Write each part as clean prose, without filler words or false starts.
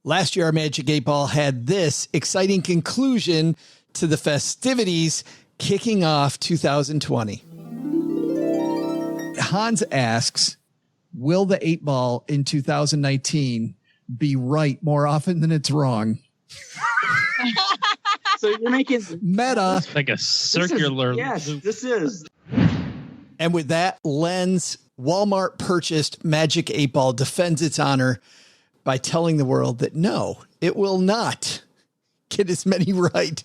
Last year, our Magic 8 Ball had this exciting conclusion to the festivities kicking off 2020. Hans asks, will the 8 Ball in 2019 be right more often than it's wrong? So you're making meta. It's like a circular. This is. And with that lens, Walmart purchased Magic 8 Ball defends its honor by telling the world that no, it will not get as many right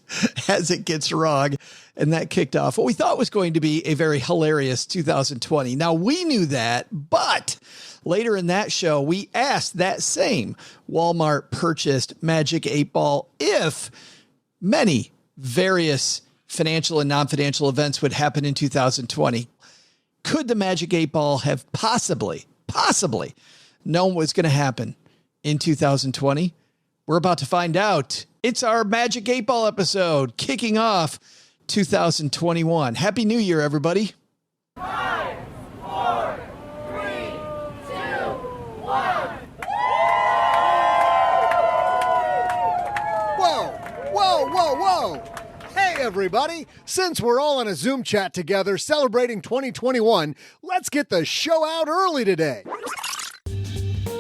as it gets wrong. And that kicked off what we thought was going to be a very hilarious 2020. Now, we knew that, but later in that show, we asked that same Walmart purchased Magic 8 Ball if many various financial and non-financial events would happen in 2020. Could the Magic 8 Ball have possibly known what was going to happen in 2020? We're about to find out. It's our Magic 8 Ball episode kicking off 2021. Happy New Year, everybody. 5, 4, 3, 2, 1. Whoa. Hey, everybody. Since we're all in a Zoom chat together celebrating 2021, let's get the show out early today.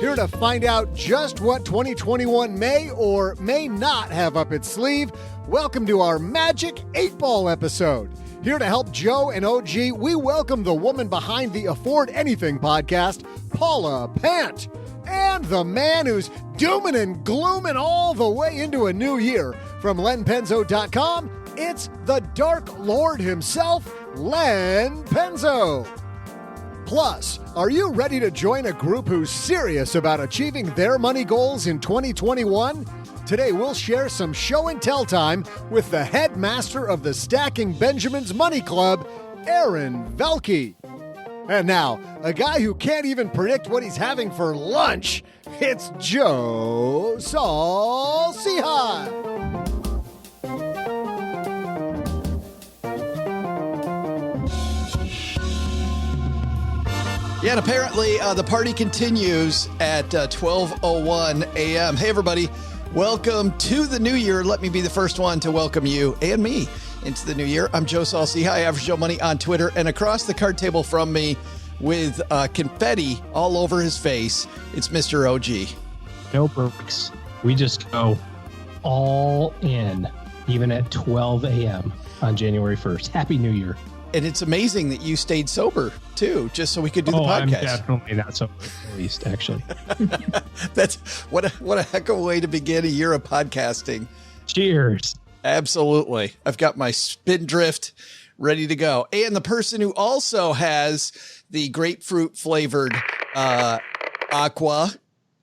Here to find out just what 2021 may or may not have up its sleeve, welcome to our Magic 8 Ball episode. Here to help Joe and OG, we welcome the woman behind the Afford Anything podcast, Paula Pant, and the man who's dooming and glooming all the way into a new year. From lenpenzo.com, it's the Dark Lord himself, Len Penzo. Plus, are you ready to join a group who's serious about achieving their money goals in 2021? Today, we'll share some show and tell time with the headmaster of the Stacking Benjamins Money Club, Aaron Velke. And now, a guy who can't even predict what he's having for lunch. It's Joe Saul-Sehy. Yeah, and apparently the party continues at 12:01 a.m. Hey, everybody. Welcome to the new year. Let me be the first one to welcome you and me into the new year. I'm Joe Saul-Sehy, Average Joe Money on Twitter. And across the card table from me with confetti all over his face, it's Mr. OG. No breaks. We just go all in, even at 12 a.m. on January 1st. Happy New Year. And it's amazing that you stayed sober, too, just so we could do the podcast. I'm definitely not sober, at least, actually. That's what a heck of a way to begin a year of podcasting. Cheers. Absolutely. I've got my Spindrift ready to go. And the person who also has the grapefruit flavored aqua,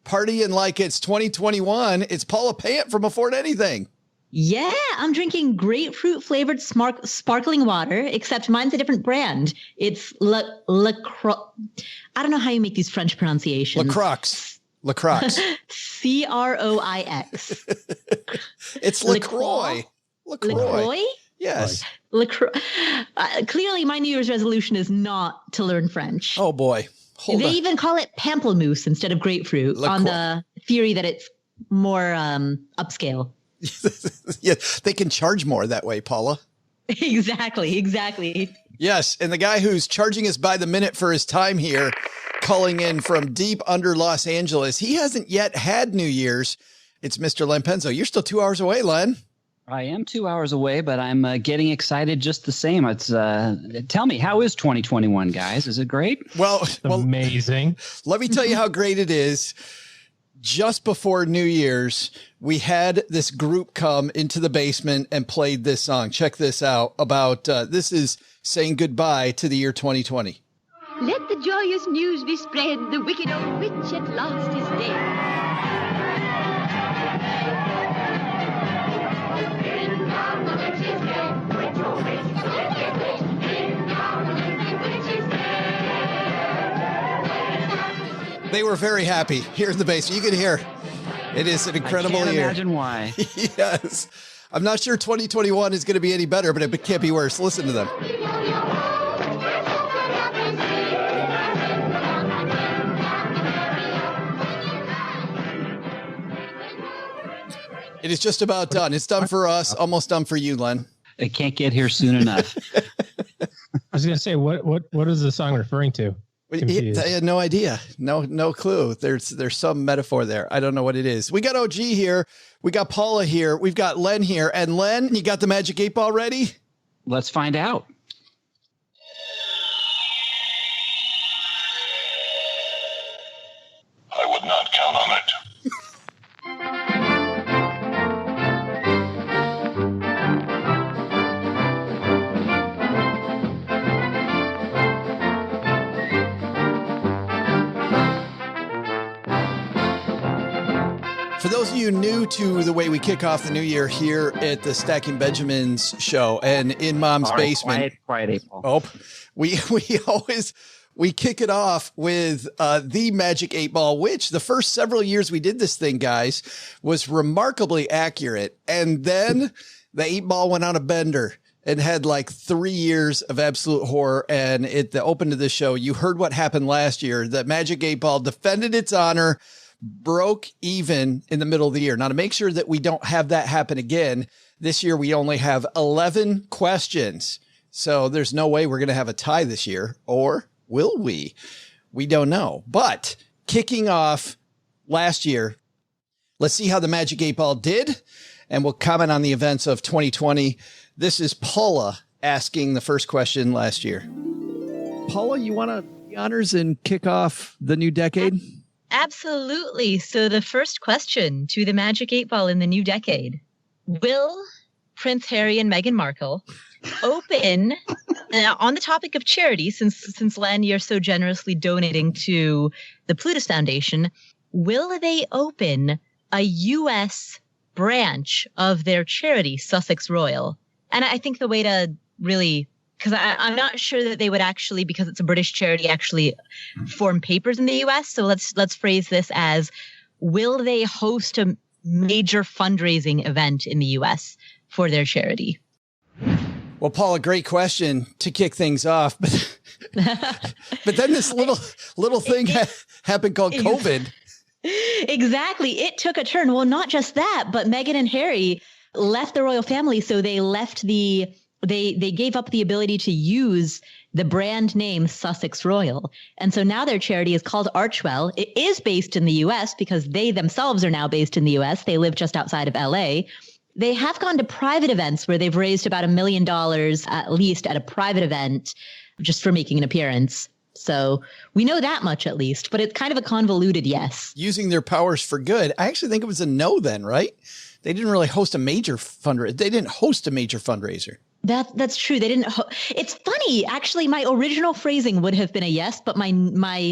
partying like it's 2021, it's Paula Pant from Afford Anything. Yeah, I'm drinking grapefruit flavored sparkling water, except mine's a different brand. It's LaCroix. I don't know how you make these French pronunciations. LaCroix. C-R-O-I-X. It's LaCroix. LaCroix? Yes. LaCroix. Clearly, my New Year's resolution is not to learn French. Oh, boy. They even call it pamplemousse instead of grapefruit on the theory that it's more upscale. Yeah, they can charge more that way, Paula. Exactly. Yes, and the guy who's charging us by the minute for his time here, calling in from deep under Los Angeles, he hasn't yet had New Year's. It's Mr. Len Penzo. You're still 2 hours away, Len. I am 2 hours away, but I'm getting excited just the same. It's tell me, how is 2021, guys? Is it great? Well, amazing. Let me tell you how great it is. Just before New Year's, we had this group come into the basement and played this song. Check this out about this is saying goodbye to the year 2020. Let the joyous news be spread, the wicked old witch at last is dead. Ding dong, the witch is dead. Witch, oh witch, witch, witch. Ding dong, the witch is dead. They were very happy here in the basement. You can hear it is an incredible year. I can't imagine why. Yes. I'm not sure 2021 is going to be any better, but it can't be worse. Listen to them. It is just about done. It's done for us. Almost done for you, Len. It can't get here soon enough. I was going to say, what is the song referring to? I had no idea. No clue. There's some metaphor there. I don't know what it is. We got OG here. We got Paula here. We've got Len here. And Len, you got the Magic 8 Ball ready? Let's find out. I would not count on it. For those of you new to the way we kick off the new year here at the Stacking Benjamins show and in Mom's basement. Quiet, April. Oh, we kick it off with the Magic 8 Ball, which the first several years we did this thing, guys, was remarkably accurate. And then the 8 Ball went on a bender and had like 3 years of absolute horror. And at the open to the show, you heard what happened last year. The Magic 8 Ball defended its honor, broke even in the middle of the year. Now, to make sure that we don't have that happen again, this year we only have 11 questions. So there's no way we're going to have a tie this year, or will we? We don't know. But kicking off last year, let's see how the Magic 8 Ball did, and we'll comment on the events of 2020. This is Paula asking the first question last year. Paula, you want to the honors and kick off the new decade? Absolutely. So the first question to the Magic 8 Ball in the new decade. Will Prince Harry and Meghan Markle open, on the topic of charity, since Len, you're so generously donating to the Plutus Foundation, will they open a U.S. branch of their charity, Sussex Royal? And I think the way to really, because I'm not sure that they would actually, because it's a British charity, actually form papers in the U.S. So let's phrase this as, will they host a major fundraising event in the U.S. for their charity? Well, Paula, great question to kick things off, but then this little thing happened called COVID. Exactly. It took a turn. Well, not just that, but Meghan and Harry left the royal family. So they left they gave up the ability to use the brand name Sussex Royal. And so now their charity is called Archwell. It is based in the US because they themselves are now based in the US. They live just outside of LA. They have gone to private events where they've raised about $1 million at least at a private event just for making an appearance. So we know that much at least, but it's kind of a convoluted yes. Using their powers for good. I actually think it was a no then, right? They didn't really host a major fundraiser. They didn't host a major fundraiser. That's true. They didn't. It's funny. Actually, my original phrasing would have been a yes, but my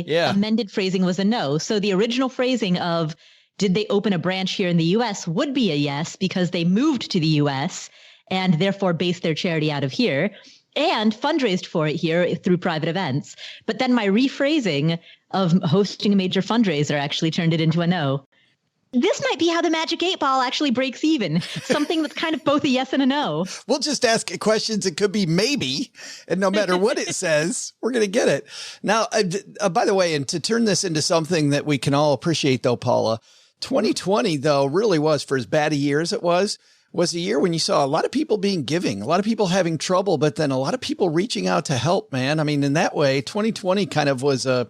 amended phrasing was a no. So the original phrasing of did they open a branch here in the U.S. would be a yes because they moved to the U.S. and therefore based their charity out of here and fundraised for it here through private events. But then my rephrasing of hosting a major fundraiser actually turned it into a no. This might be how the Magic 8 Ball actually breaks even. Something that's kind of both a yes and a no. We'll just ask questions. It could be maybe. And no matter what it says, we're going to get it. Now, by the way, and to turn this into something that we can all appreciate, though, Paula, 2020, though, really was, for as bad a year as it was a year when you saw a lot of people being giving, a lot of people having trouble, but then a lot of people reaching out to help, man. I mean, in that way, 2020 kind of was I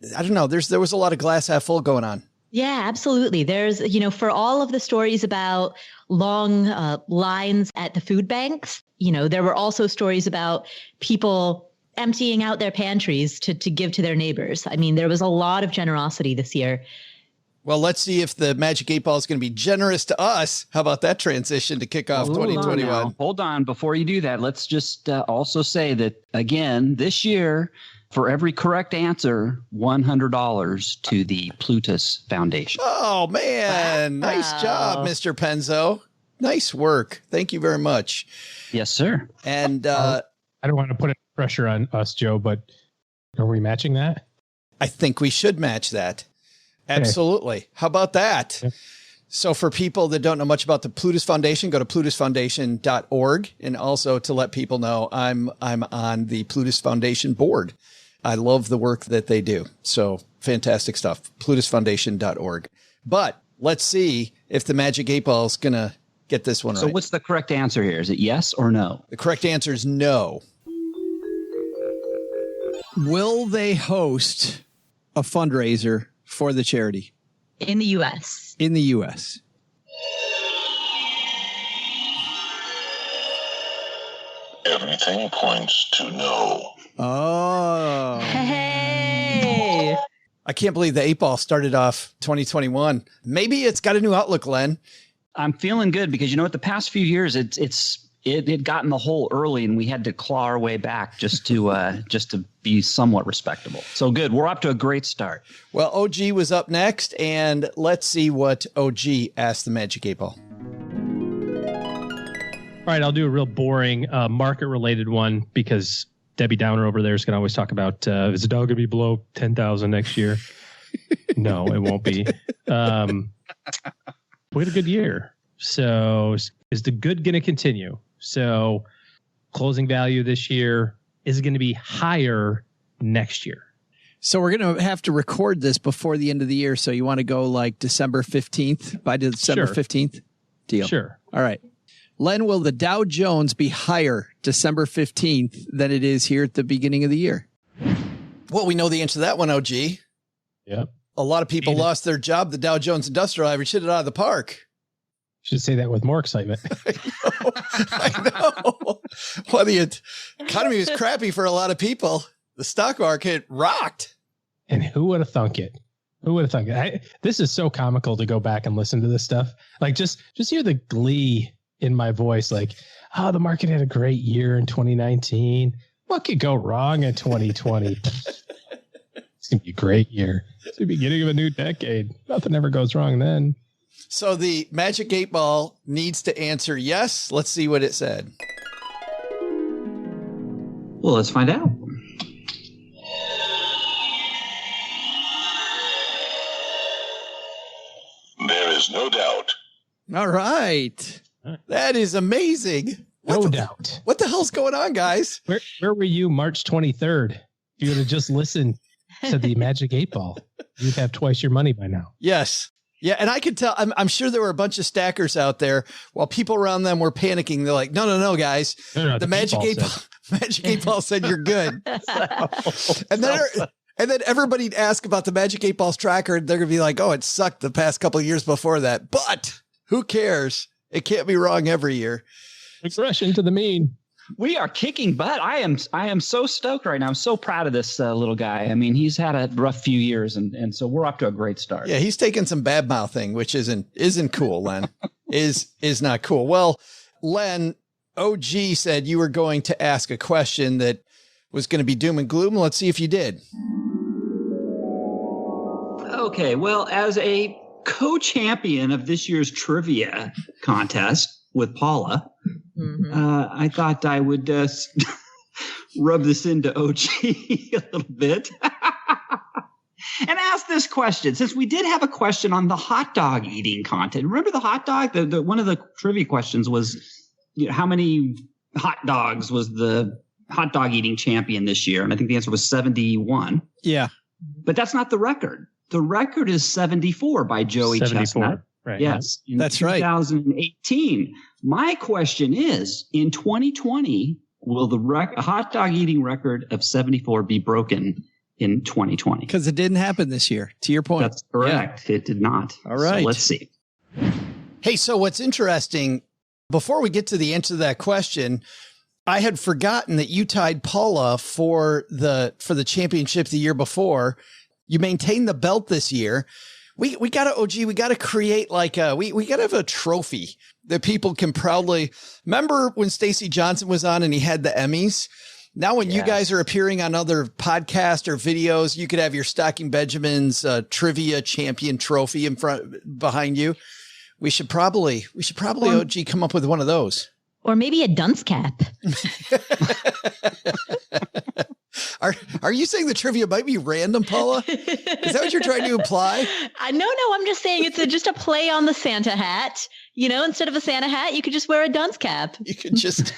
don't know, there was a lot of glass half full going on. Yeah, absolutely. There's, for all of the stories about long lines at the food banks, there were also stories about people emptying out their pantries to give to their neighbors. I mean, there was a lot of generosity this year. Well, let's see if the Magic 8 Ball is going to be generous to us. How about that transition to kick off 2021? Hold on. Before you do that, let's just also say that, again, this year, for every correct answer, $100 to the Plutus Foundation. Oh, man. Wow. Nice job, Mr. Penzo. Nice work. Thank you very much. Yes, sir. And I don't want to put any pressure on us, Joe, but are we matching that? I think we should match that. Absolutely. Okay. How about that? Yeah. So for people that don't know much about the Plutus Foundation, go to plutusfoundation.org. And also to let people know, I'm on the Plutus Foundation board. I love the work that they do. So fantastic stuff. plutusfoundation.org. But let's see if the Magic 8 Ball is going to get this one right. So what's the correct answer here? Is it yes or no? The correct answer is no. Will they host a fundraiser for the charity? In the U.S. In the U.S. Everything points to no. Oh. Hey. I can't believe the 8 Ball started off 2021. Maybe it's got a new outlook, Len. I'm feeling good because you know what? The past few years, it had gotten the hole early, and we had to claw our way back just to be somewhat respectable. So good, we're up to a great start. Well, OG was up next, and let's see what OG asked the Magic 8 Ball. All right, I'll do a real boring market-related one because Debbie Downer over there is going to always talk about, is the Dow going to be below 10,000 next year? No, it won't be. We had a good year. So is the good going to continue? So closing value this year is going to be higher next year. So we're going to have to record this before the end of the year. So you want to go like December 15th, by December 15th? Deal. Sure. All right. Len, will the Dow Jones be higher December 15th than it is here at the beginning of the year? Well, we know the answer to that one, OG. Yep. A lot of people lost their job. The Dow Jones Industrial Average hit it out of the park. Should say that with more excitement. I know. Well, the economy was crappy for a lot of people. The stock market rocked. And who would have thunk it? Who would have thunk it? This is so comical to go back and listen to this stuff. Like just hear the glee in my voice. Like, oh, the market had a great year in 2019. What could go wrong in 2020? It's going to be a great year. It's the beginning of a new decade. Nothing ever goes wrong then. So the Magic 8 Ball needs to answer yes. Let's see what it said. Well, let's find out. There is no doubt. All right. That is amazing. No doubt. What the hell's going on, guys? Where were you March 23rd? If you would have just listened to the Magic 8 Ball, you'd have twice your money by now. Yes. Yeah, and I could tell, I'm sure there were a bunch of stackers out there while people around them were panicking. They're like, no, guys. No, the Magic 8 Ball said you're good. And then everybody'd ask about the Magic 8 Ball's tracker. And they're going to be like, oh, it sucked the past couple of years before that. But who cares? It can't be wrong every year. Regression to the mean. We are kicking butt. I am so stoked right now. I'm so proud of this little guy. I mean, he's had a rough few years, and so we're up to a great start. Yeah, he's taking some bad mouthing, which isn't cool, Len. is not cool. Well, Len, OG said you were going to ask a question that was going to be doom and gloom. Let's see if you did. Okay, well, as a co-champion of this year's trivia contest with Paula, I thought I would rub this into OG a little bit and ask this question. Since we did have a question on the hot dog eating contest. Remember the hot dog? The one of the trivia questions was, how many hot dogs was the hot dog eating champion this year? And I think the answer was 71. Yeah. But that's not the record. The record is 74 by Joey 74. Chestnut. Right. Yes. In That's right. 2018. My question is, in 2020, will the hot dog eating record of 74 be broken in 2020? Because it didn't happen this year, to your point. That's correct. Yeah. It did not. All right. So let's see. Hey, so what's interesting, before we get to the answer to that question, I had forgotten that you tied Paula for the championship the year before. You maintained the belt this year. We got to, OG, we got to create like we got to have a trophy that people can proudly remember when Stacey Johnson was on and he had the Emmys. Now, when you guys are appearing on other podcasts or videos, you could have your Stocking Benjamin's trivia champion trophy behind you. We should probably OG come up with one of those. Or maybe a dunce cap. Are you saying the trivia might be random, Paula? Is that what you're trying to imply? No, I'm just saying it's just a play on the Santa hat. Instead of a Santa hat, you could just wear a dunce cap. You could just...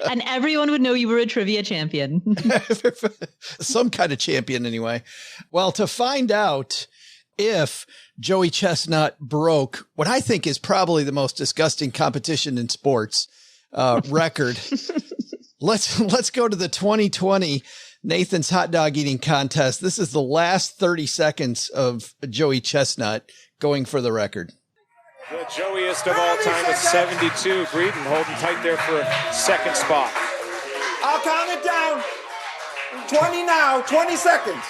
And everyone would know you were a trivia champion. Some kind of champion anyway. Well, to find out if Joey Chestnut broke what I think is probably the most disgusting competition in sports record. Let's go to the 2020 Nathan's hot dog eating contest. This is the last 30 seconds of Joey Chestnut going for the record. The Joeyest of all time with 72. Breeden holding tight there for a second spot. I'll count it down. 20 now, 20 seconds.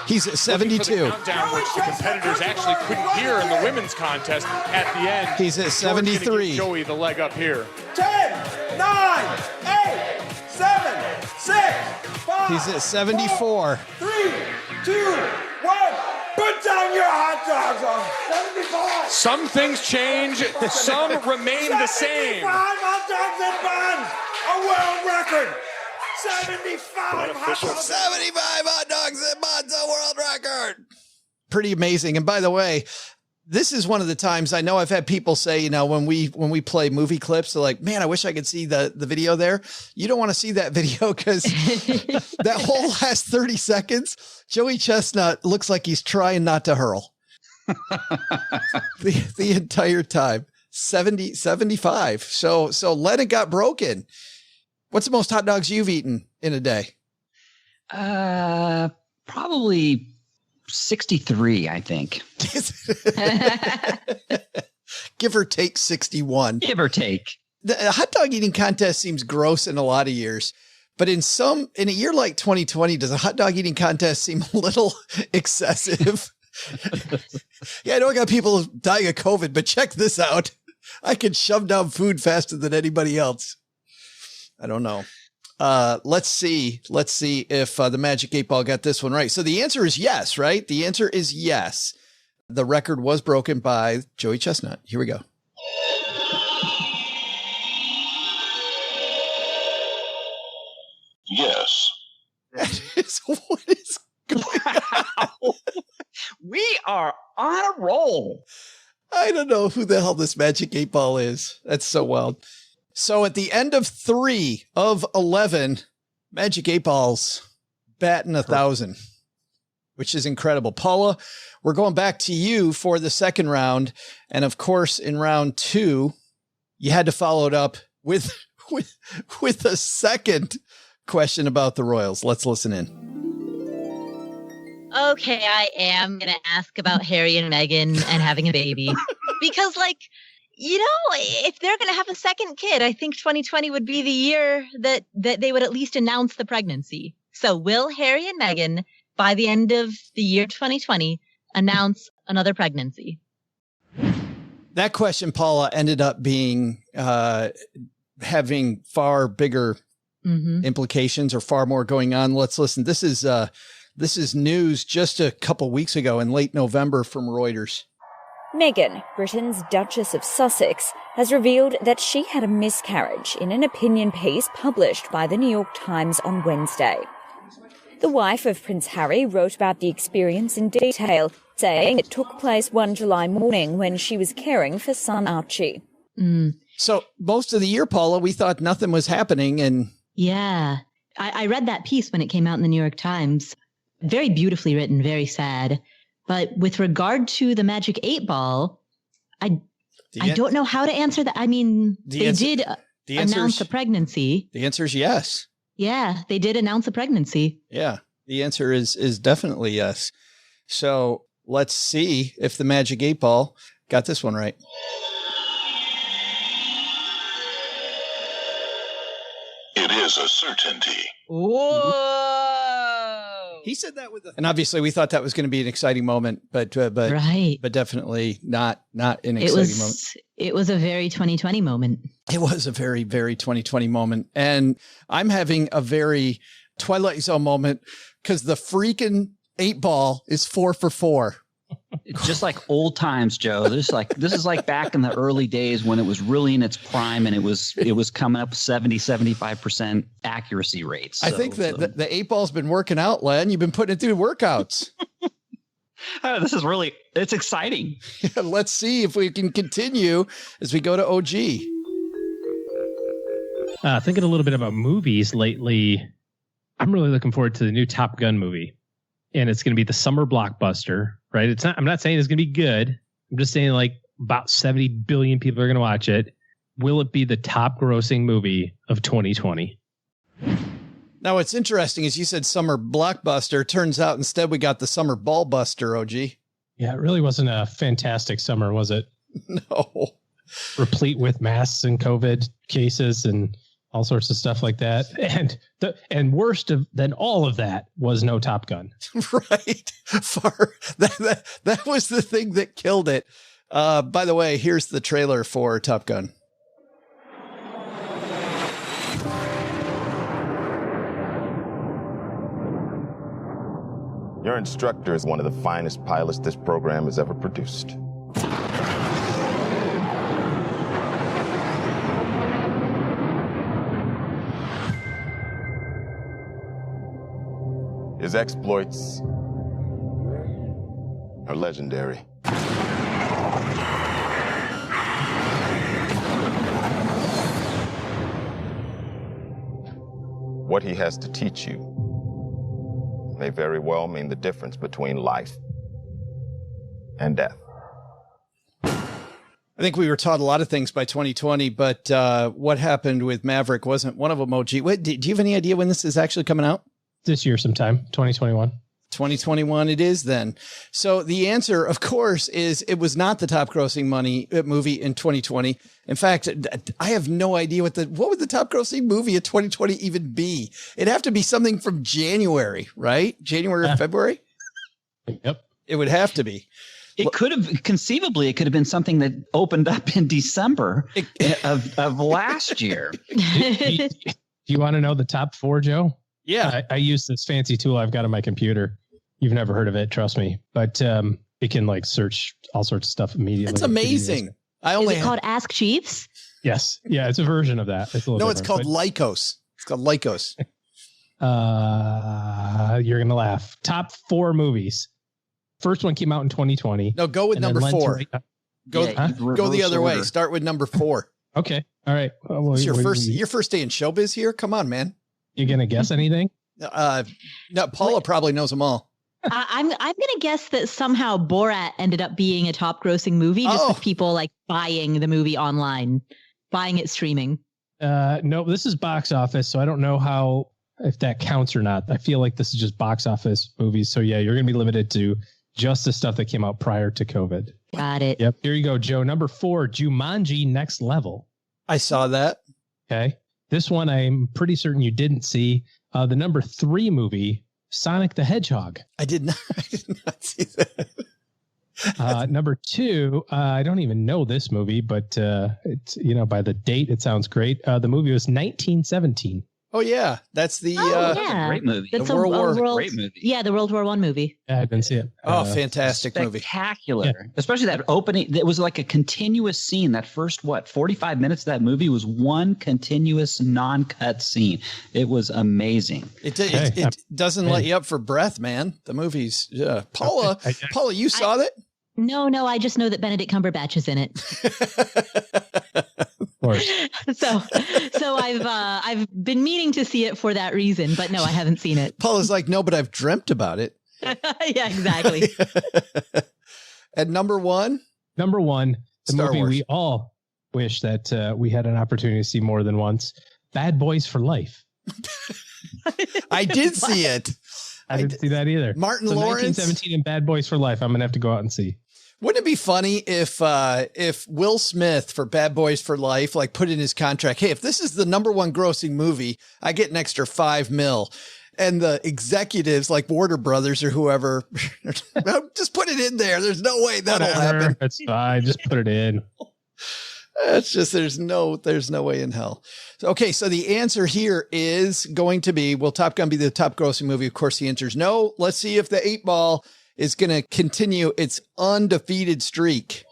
He's at 72. Countdown, which the competitors actually couldn't hear in the women's contest at the end. He's at 73. Joey the leg up here. 10, 9, 8, 7, 6, 5. He's at 74. 3, 2, 1. Put down your hot dogs on 75. Some things change, some remain the same. 75 hot dogs and buns. A world record. 75 hot dogs. 75 hot dogs and buns, a world record. Pretty amazing. And by the way, this is one of the times I know I've had people say, you know, when we play movie clips, they're like, man, I wish I could see the video there. You don't want to see that video because that whole last 30 seconds, Joey Chestnut looks like he's trying not to hurl the entire time. 75. So Lennon got broken. What's the most hot dogs you've eaten in a day? Probably 63, I think. Give or take 61. Give or take. The hot dog eating contest seems gross in a lot of years, but in a year like 2020, does a hot dog eating contest seem a little excessive? Yeah, I know I got people dying of COVID, but check this out. I can shove down food faster than anybody else. I don't know. Let's see if the Magic 8 Ball got this one right. So the answer is yes, right? The answer is yes. The record was broken by Joey Chestnut. Here we go. Yes. What is going on? We are on a roll. I don't know who the hell this Magic 8 Ball is. That's so wild. So at the end of 3 of 11, Magic 8 Balls batting 1,000, which is incredible. Paula, we're going back to you for the second round. And of course, in round 2, you had to follow it up with a second question about the Royals. Let's listen in. Okay, I am going to ask about Harry and Meghan and having a baby. Because, you know, if they're going to have a second kid, I think 2020 would be the year that they would at least announce the pregnancy. So will Harry and Meghan, by the end of the year 2020, announce another pregnancy? That question, Paula, ended up being having far bigger implications or far more going on. Let's listen. This is news just a couple weeks ago in late November from Reuters. Meghan, Britain's Duchess of Sussex, has revealed that she had a miscarriage in an opinion piece published by the New York Times on Wednesday. The wife of Prince Harry wrote about the experience in detail, saying it took place one July morning when she was caring for son Archie. So most of the year, Paula, we thought nothing was happening. And yeah, I read that piece when it came out in the New York Times. Very beautifully written, very sad. But with regard to the Magic 8 Ball, I don't know how to answer that. I mean, they did announce the pregnancy. The answer is yes. Yeah, they did announce a pregnancy. Yeah, the answer is definitely yes. So let's see if the Magic 8 Ball got this one right. It is a certainty. Whoa! He said that and obviously we thought that was going to be an exciting moment, but right, but definitely not an exciting moment. It was a very 2020 moment. It was a very, very 2020 moment, and I'm having a very Twilight Zone moment because the freaking 8 Ball is 4 for 4. Just like old times, Joe. This is like back in the early days when it was really in its prime and it was coming up 70-75% accuracy rates. So, I think that the 8 Ball's been working out, Len. You've been putting it through workouts. It's exciting. Yeah, let's see if we can continue as we go to OG. Thinking a little bit about movies lately. I'm really looking forward to the new Top Gun movie. And it's going to be the summer blockbuster right? I'm not saying it's going to be good. I'm just saying like about 70 billion people are going to watch it. Will it be the top grossing movie of 2020? Now, what's interesting is you said summer blockbuster. Turns out instead we got the summer ball buster, OG. Yeah, it really wasn't a fantastic summer, was it? No. Replete with masks and COVID cases and all sorts of stuff like that. And worst than all of that was no Top Gun. Right. That was the thing that killed it. By the way, here's the trailer for Top Gun. Your instructor is one of the finest pilots this program has ever produced. His exploits are legendary. What he has to teach you may very well mean the difference between life and death. I think we were taught a lot of things by 2020, but what happened with Maverick wasn't one of them, OG. Wait, do you have any idea when this is actually coming out? This year sometime, 2021. 2021 it is then. So the answer, of course, is it was not the top grossing movie in 2020. In fact, I have no idea what would the top grossing movie of 2020 even be? It'd have to be something from January, right? January or February? Yep. It would have to be. It could have conceivably, it could have been something that opened up in December of last year. Do you want to know the top 4, Joe? Yeah. I use this fancy tool I've got on my computer. You've never heard of it, trust me. But it can like search all sorts of stuff immediately. It's amazing. Is it called Ask Chiefs? Yes. Yeah, it's a version of that. It's a little it's called Lycos. It's called Lycos. You're going to laugh. Top 4 movies. First one came out in 2020. No, go with number 4. Go the other way. Start with number 4. Okay. All right. Well, it's your first day in showbiz here? Come on, man. You going to guess anything? No, Paula probably knows them all. I'm going to guess that somehow Borat ended up being a top grossing movie just with people like buying the movie online, buying it streaming. No, this is box office. So I don't know if that counts or not. I feel like this is just box office movies. So yeah, you're going to be limited to just the stuff that came out prior to COVID. Got it. Yep. Here you go, Joe. Number 4, Jumanji Next Level. I saw that. Okay. This one I'm pretty certain you didn't see. The number 3 movie, Sonic the Hedgehog. I did not see that. Number 2, I don't even know this movie, but it's by the date it sounds great. The movie was 1917. Oh yeah, that's the great movie. That's the World War. Great movie. Yeah, the World War I movie. Yeah, I didn't see it. Fantastic movie. Spectacular. Yeah. Especially that opening. It was like a continuous scene. That first 45 minutes of that movie was one continuous non-cut scene. It was amazing. It doesn't let you up for breath, man. The movie's Paula, you saw that? No, I just know that Benedict Cumberbatch is in it. Of course. So I've been meaning to see it for that reason, but no, I haven't seen it. Paula's like, no, but I've dreamt about it. Yeah, exactly. And number 1, the Star movie Wars. we all wish that we had an opportunity to see more than once. Bad Boys for Life. I did see it. I didn't see that either. Martin Lawrence, 1917 and Bad Boys for Life. I'm gonna have to go out and see. Wouldn't it be funny if Will Smith for Bad Boys for Life like put in his contract, hey, if this is the number 1 grossing movie, I get an extra $5 million. And the executives like Warner Brothers or whoever, just put it in there. There's no way that'll happen. That's fine. Just put it in. It's just there's no way in hell. Okay, so the answer here is going to be, will Top Gun be the top grossing movie? Of course, the answer is no. Let's see if the 8 Ball is going to continue its undefeated streak.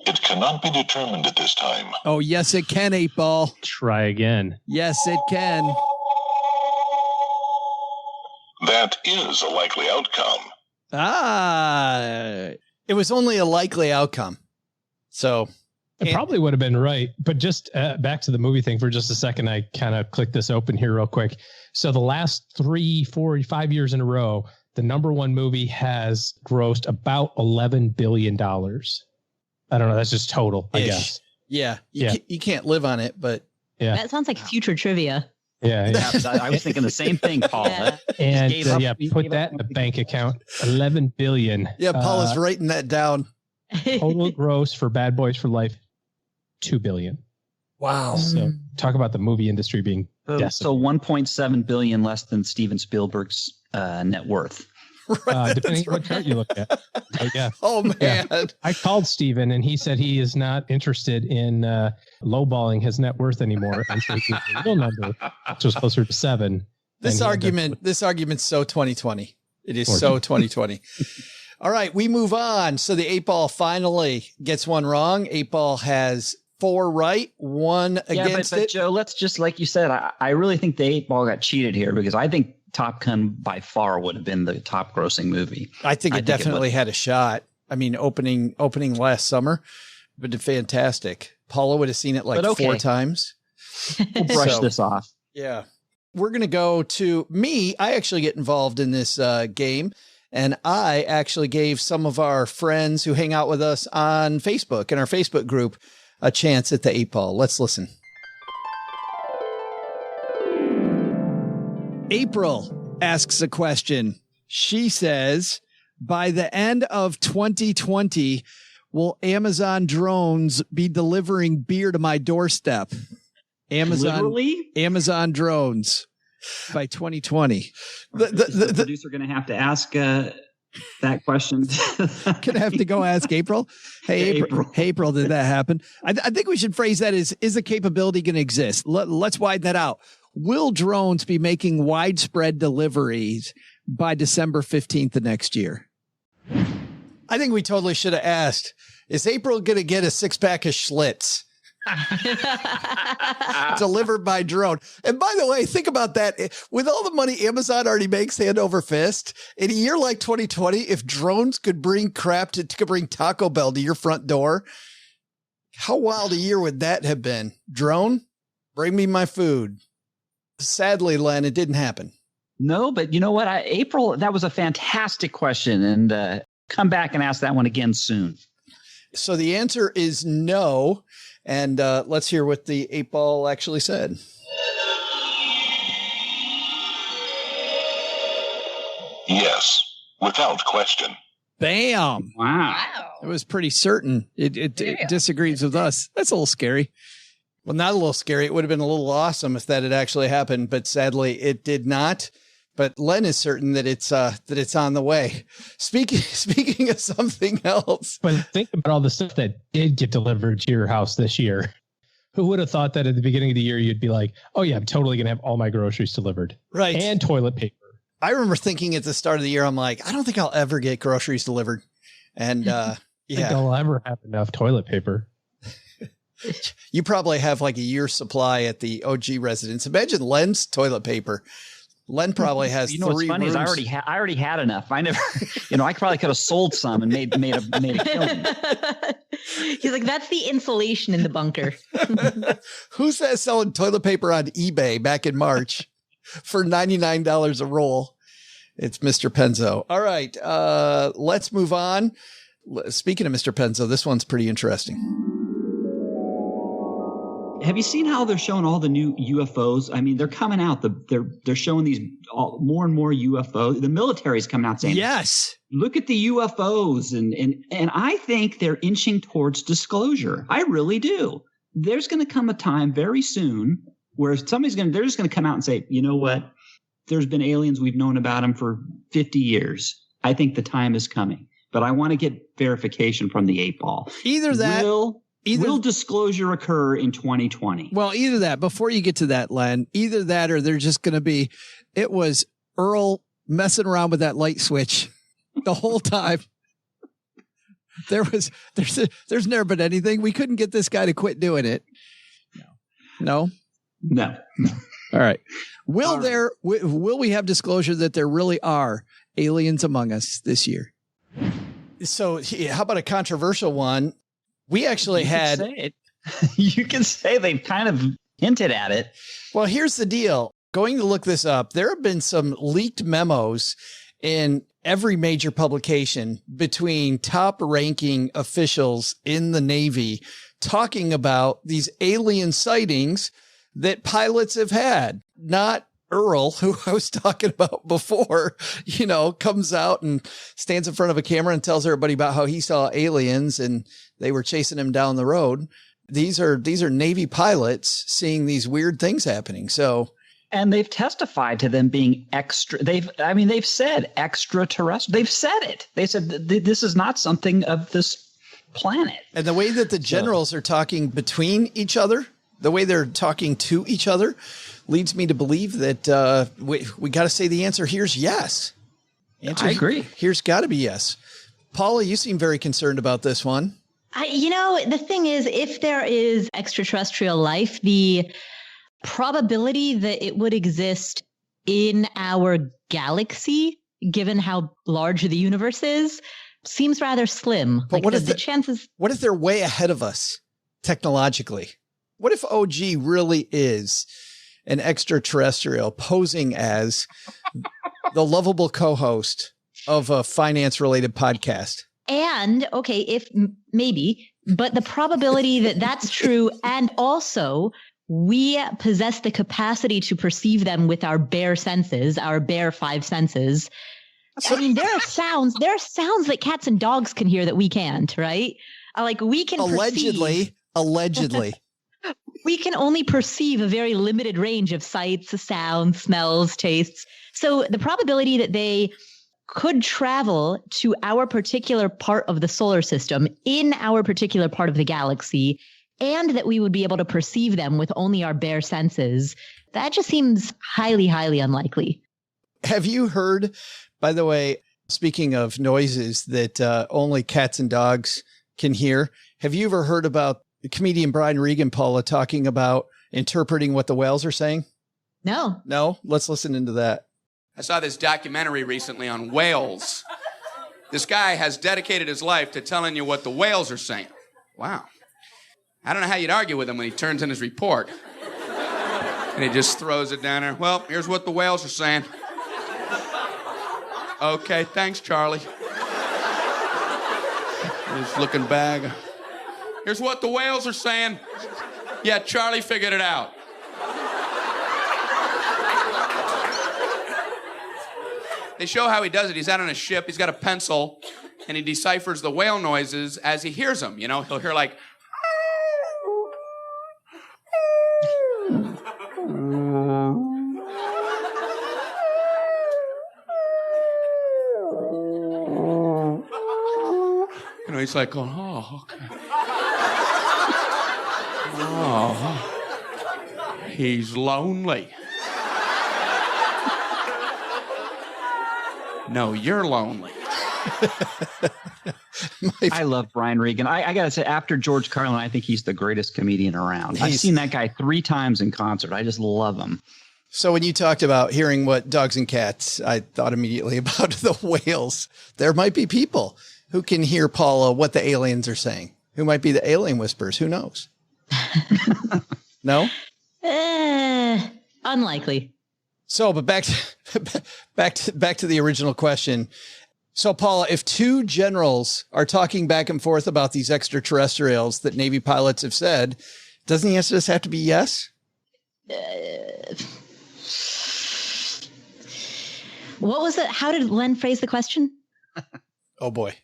It cannot be determined at this time. Oh, yes, it can, 8 Ball. Try again. Yes, it can. That is a likely outcome. It was only a likely outcome. So It probably would have been right, but just back to the movie thing for just a second. I kind of clicked this open here real quick. So the last 3, 4, 5 years in a row, the number one movie has grossed about $11 billion. I don't know. That's just total, I guess. Yeah. You can't live on it, but yeah, that sounds like future trivia. Yeah. I was thinking the same thing, Paul. And put that in the bank account. 11 billion. Yeah, Paul is writing that down. Total gross for Bad Boys for Life, 2 billion. Wow. So talk about the movie industry being so 1.7 billion less than Steven Spielberg's net worth. Depending on what chart you look at. But yeah. Oh man. Yeah. I called Steven and he said he is not interested in lowballing his net worth anymore. And so he gave me a real number, which was closer to 7. This argument's so 2020. It is so 2020. All right, we move on. So the 8-ball finally gets one wrong. 8-ball has 4 right, 1 against but it. Joe, let's just, like you said, I really think the 8-ball got cheated here because I think Top Gun by far would have been the top grossing movie. I think it definitely had a shot. I mean, opening last summer, but fantastic. Paula would have seen it like 4 times. We'll brush this off. Yeah. We're going to go to me. I actually get involved in this game. And I actually gave some of our friends who hang out with us on Facebook in our Facebook group a chance at the 8-ball. Let's listen. April asks a question. She says, by the end of 2020, will Amazon drones be delivering beer to my doorstep? Amazon drones by 2020. The producer going to have to ask that question. Gonna have to go ask April. Hey, April, did that happen? I think we should phrase that as, is the capability going to exist? Let's widen that out. Will drones be making widespread deliveries by December 15th of next year? I think we totally should have asked, is April going to get a 6-pack of Schlitz delivered by drone? And by the way, think about that. With all the money Amazon already makes hand over fist, in a year like 2020, if drones could bring could bring Taco Bell to your front door, how wild a year would that have been? Drone, bring me my food. Sadly, Len, it didn't happen. No, but you know what? April, that was a fantastic question. And come back and ask that one again soon. So the answer is no. And let's hear what the 8-ball actually said. Yes, without question. Bam. Wow. It was pretty certain. It disagrees with us. That's a little scary. Well, not a little scary. It would have been a little awesome if that had actually happened, but sadly it did not. But Len is certain that it's on the way. Speaking of something else. But think about all the stuff that did get delivered to your house this year. Who would have thought that at the beginning of the year you'd be like, oh yeah, I'm totally gonna have all my groceries delivered. Right. And toilet paper. I remember thinking at the start of the year, I'm like, I don't think I'll ever get groceries delivered. And I think I'll ever have enough toilet paper. You probably have like a year's supply at the OG residence. Imagine Len's toilet paper. Len probably has 3 what's funny rooms. is I already had enough. I never, I probably could have sold some and made a killing. He's like, that's the insulation in the bunker. Who's that selling toilet paper on eBay back in March for $99 a roll? It's Mr. Penzo. All right, let's move on. Speaking of Mr. Penzo, this one's pretty interesting. Have you seen how they're showing all the new UFOs? I mean, they're coming out. They're showing these more and more UFOs. The military's coming out saying, yes, look at the UFOs. And I think they're inching towards disclosure. I really do. There's going to come a time very soon where they're just going to come out and say, you know what? There's been aliens. We've known about them for 50 years. I think the time is coming, but I want to get verification from the 8-ball. Either that. Will disclosure occur in 2020? Well, either that, before you get to that, Len, either that or they're just going to be, it was Earl messing around with that light switch the whole time. There's never been anything. We couldn't get this guy to quit doing it. No. All right. Will we have disclosure that there really are aliens among us this year? So how about a controversial one? We actually had. You can say they've kind of hinted at it. Well, here's the deal. Going to look this up. There have been some leaked memos in every major publication between top ranking officials in the Navy talking about these alien sightings that pilots have had. Not Earl, who I was talking about before, comes out and stands in front of a camera and tells everybody about how he saw aliens and they were chasing him down the road. These are Navy pilots seeing these weird things happening. And they've testified to them being they've said extraterrestrial. They've said it. They said this is not something of this planet. And the way that the generals are talking between each other, the way they're talking to each other, leads me to believe that we got to say the answer here's yes. I agree. Here's got to be yes. Paula, you seem very concerned about this one. The thing is, if there is extraterrestrial life, the probability that it would exist in our galaxy, given how large the universe is, seems rather slim. But what if the chances? What if they're way ahead of us technologically? What if OG really is an extraterrestrial posing as the lovable co-host of a finance-related podcast? And, okay, if maybe, but the probability that that's true, and also we possess the capacity to perceive them with our bare senses, our bare five senses. I mean, there are sounds that cats and dogs can hear that we can't, right? Like we can allegedly. We can only perceive a very limited range of sights, sounds, smells, tastes. So the probability that they could travel to our particular part of the solar system in our particular part of the galaxy, and that we would be able to perceive them with only our bare senses, that just seems highly, highly unlikely. Have you heard, by the way, speaking of noises that only cats and dogs can hear, have you ever heard about the comedian Brian Regan, Paula, talking about interpreting what the whales are saying? No. No? Let's listen into that. I saw this documentary recently on whales. This guy has dedicated his life to telling you what the whales are saying. Wow. I don't know how you'd argue with him when he turns in his report. And he just throws it down there. Well, here's what the whales are saying. Okay, thanks, Charlie. He's looking back. Here's what the whales are saying. Yeah, Charlie figured it out. They show how he does it. He's out on a ship. He's got a pencil, and he deciphers the whale noises as he hears them. He'll hear like... he's like going, oh, okay. Oh, he's lonely. No, you're lonely. I love Brian Regan. I got to say, after George Carlin, I think he's the greatest comedian around. I've seen that guy 3 times in concert. I just love him. So when you talked about hearing what dogs and cats, I thought immediately about the whales. There might be people who can hear, Paula, what the aliens are saying. Who might be the alien whisperers? Who knows? No? Unlikely. So, but back to the original question. So, Paula, if 2 generals are talking back and forth about these extraterrestrials that Navy pilots have said, doesn't the answer just have to be yes? What was it? How did Len phrase the question? Oh, boy.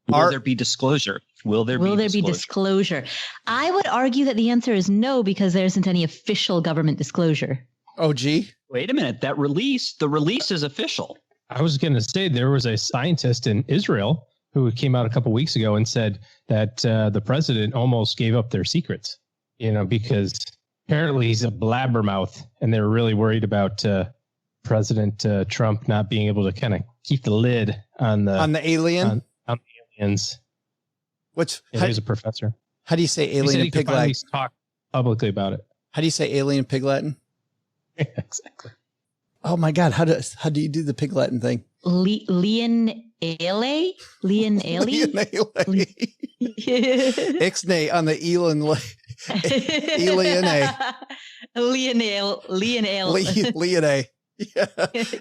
Will there be disclosure? Will there be disclosure? I would argue that the answer is no, because there isn't any official government disclosure. Oh, gee. Wait a minute. The release is official. I was going to say there was a scientist in Israel who came out a couple of weeks ago and said that the president almost gave up their secrets, because apparently he's a blabbermouth, and they're really worried about President Trump not being able to kind of keep the lid on the alien. On the aliens. He's a professor. How do you say alien in pig Latin? Talk publicly about it. How do you say alien in pig Latin? Exactly. Oh my God! How do you do the pig Latin thing? Leon Ale? Leonale? Ixnay on the Elon. Leonale. Leonay. Yeah.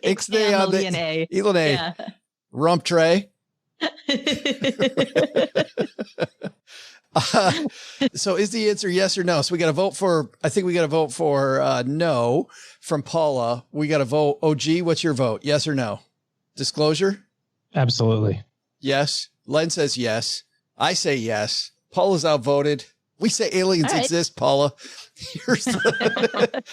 Ixnay on the Elonay. Yeah. Rump tray. So is the answer yes or no? So we got to vote for, I think we got to vote for no from Paula. We got to vote. OG, what's your vote? Yes or no? Disclosure? Absolutely. Yes. Len says yes. I say yes. Paula's outvoted. We say aliens exist, Paula. Here's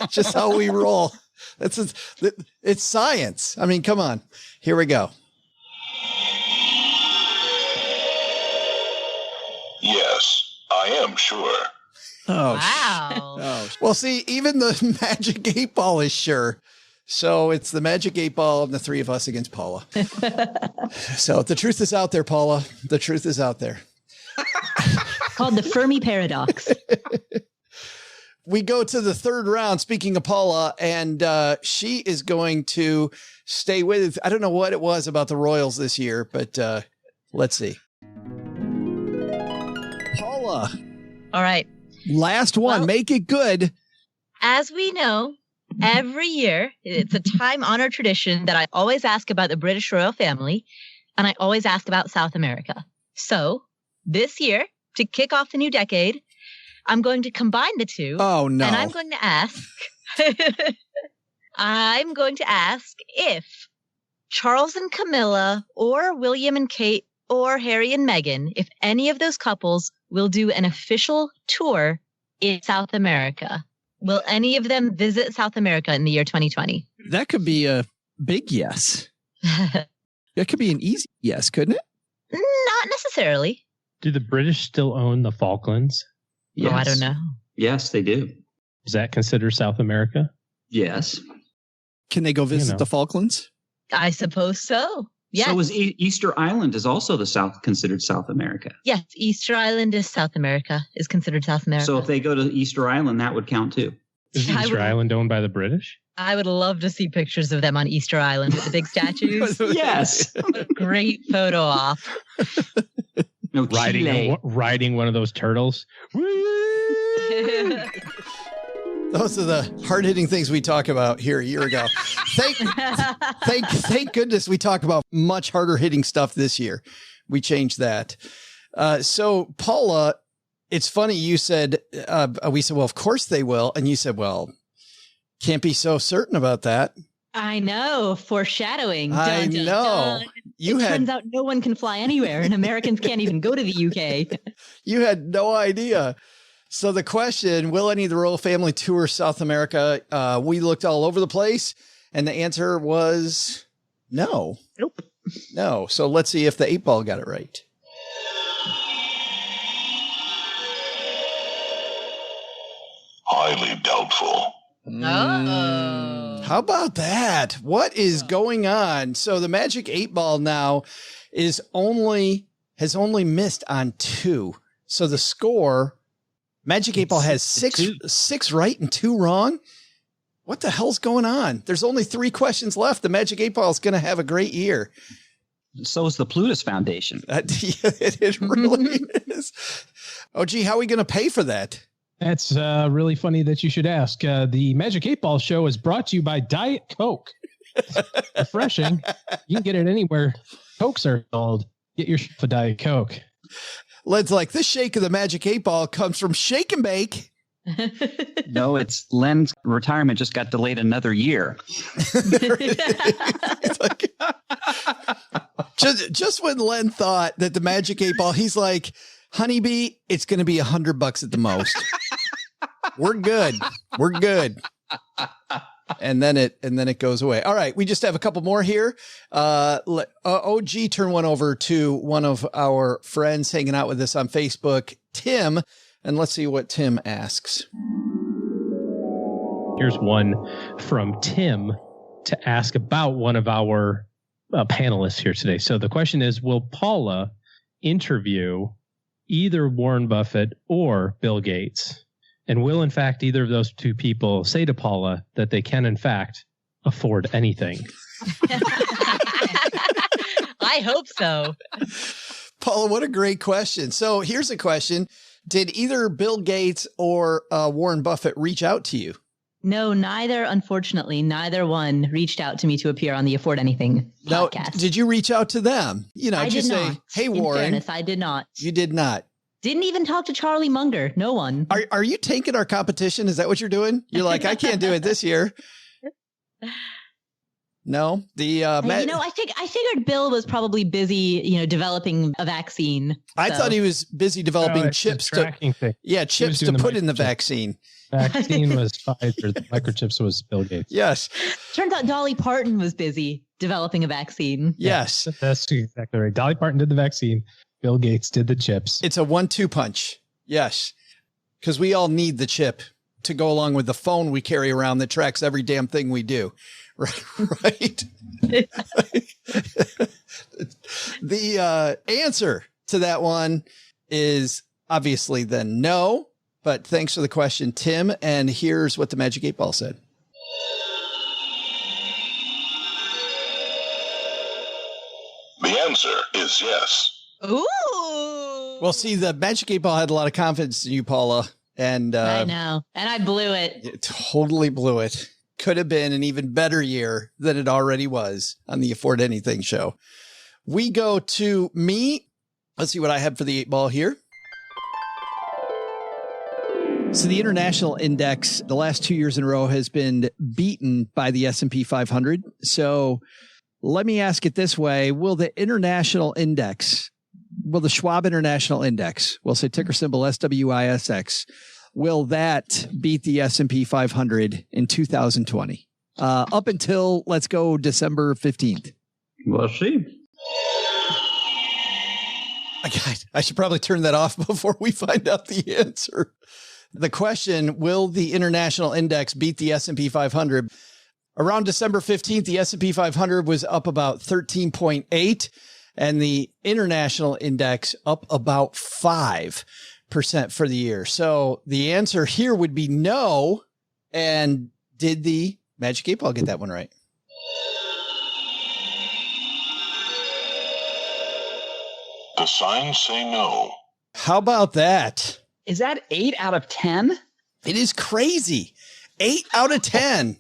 just how we roll. It's science. I mean, come on. Here we go. Yes, I am sure. Oh, wow. Oh. Well, see, even the Magic 8 Ball is sure. So it's the Magic 8 Ball and the three of us against Paula. So the truth is out there, Paula. The truth is out there. Called the Fermi paradox. We go to the third round, speaking of Paula, and she is going to stay with, I don't know what it was about the Royals this year, but let's see. Paula. All right. Last one. Well, make it good. As we know, every year, it's a time-honored tradition that I always ask about the British royal family, and I always ask about South America. So this year, to kick off the new decade, I'm going to combine the two. Oh, no. And I'm going to ask if Charles and Camilla, or William and Kate, or Harry and Meghan, if any of those couples will do an official tour in South America. Will any of them visit South America in the year 2020? That could be a big yes. That could be an easy yes, couldn't it? Not necessarily. Do the British still own the Falklands? Yes. Oh, I don't know. Yes, they do. Is that considered South America? Yes. Can they go visit the Falklands? I suppose so. Yes. So is Easter Island is also considered South America. Yes, Easter Island is South America, is considered South America. So if they go to Easter Island, that would count too. Is Easter Island owned by the British? I would love to see pictures of them on Easter Island with the big statues. Yes. What a great photo op. No, riding one of those turtles. Those are the hard-hitting things we talk about here a year ago. Thank goodness we talk about much harder-hitting stuff this year. We changed that. So, Paula, it's funny you said, we said, well, of course they will. And you said, well, can't be so certain about that. I know. Foreshadowing. I know. Turns out no one can fly anywhere, and Americans can't even go to the UK. You had no idea. So the question, will any of the royal family tour South America? We looked all over the place, and the answer was no. Nope. No. So let's see if the 8 Ball got it right. Highly doubtful. Oh. How about that? What is going on? So the Magic 8 Ball now has only missed on 2. So the score, Magic 8 Ball has six right and 2 wrong. What the hell's going on? There's only 3 questions left. The Magic 8 Ball is going to have a great year. So is the Plutus Foundation. It really is. Oh, gee, how are we going to pay for that? That's really funny that you should ask. The Magic 8 Ball show is brought to you by Diet Coke. Refreshing. You can get it anywhere Cokes are sold. Get yourself a Diet Coke. Len's like, this shake of the Magic 8 Ball comes from Shake and Bake. No, it's Len's retirement just got delayed another year. Like, just when Len thought that the Magic 8 Ball, he's like, Honeybee, it's going to be $100 at the most. We're good. We're good. And then it goes away. All right. We just have a couple more here. OG, turn one over to one of our friends hanging out with us on Facebook, Tim. And let's see what Tim asks. Here's one from Tim to ask about one of our panelists here today. So the question is, will Paula interview either Warren Buffett or Bill Gates? And will, in fact, either of those 2 people say to Paula that they can, in fact, afford anything? I I hope so. Paula, what a great question. So here's a question. Did either Bill Gates or Warren Buffett reach out to you? No, neither. Unfortunately, neither one reached out to me to appear on the Afford Anything podcast. No, did you reach out to them? You know, I just did say, not. hey, In Warren. fairness, I did not. You did not. Didn't even talk to Charlie Munger. No one. Are you tanking our competition? Is that what you're doing? You're like, I can't do it this year. No, I figured Bill was probably busy, developing a vaccine. I thought he was busy developing chips to put in the vaccine. Vaccine was Pfizer. The microchips was Bill Gates. Yes. Turns out Dolly Parton was busy developing a vaccine. Yes. That's exactly right. Dolly Parton did the vaccine. Bill Gates did the chips. It's a 1-2 punch. Yes. Because we all need the chip to go along with the phone we carry around that tracks every damn thing we do. Right. The answer to that one is obviously then no. But thanks for the question, Tim. And here's what the Magic 8 Ball said. The answer is yes. Ooh. Well, see, the Magic 8 Ball had a lot of confidence in you, Paula. And I know. And I blew it. It totally blew it. Could have been an even better year than it already was on the Afford Anything show. We go to me. Let's see what I have for the 8 Ball here. So the international index, the last 2 years in a row, has been beaten by the S&P 500. So let me ask it this way. Will the Schwab International Index, we'll say ticker symbol SWISX, will that beat the S&P 500 in 2020? Up until, let's go, December 15th. We'll see. I should probably turn that off before we find out the answer. The question, will the international index beat the S&P 500? Around December 15th, the S&P 500 was up about 13.8 and the international index up about 5% for the year. So the answer here would be no. And did the Magic 8 Ball get that one right? The signs say no. How about that? Is that 8 out of 10? It is crazy. 8 out of 10.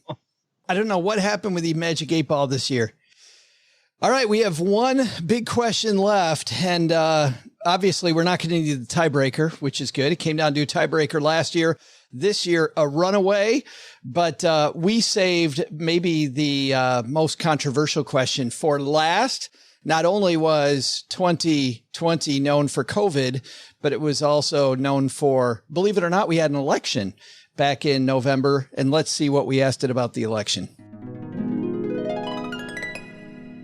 I don't know what happened with the Magic 8 Ball this year. All right, we have one big question left, and obviously we're not going to need the tiebreaker, which is good. It came down to a tiebreaker last year. This year, a runaway, but we saved maybe the most controversial question for last. Not only was 2020 known for COVID, but it was also known for, believe it or not, we had an election back in November. And let's see what we asked it about the election.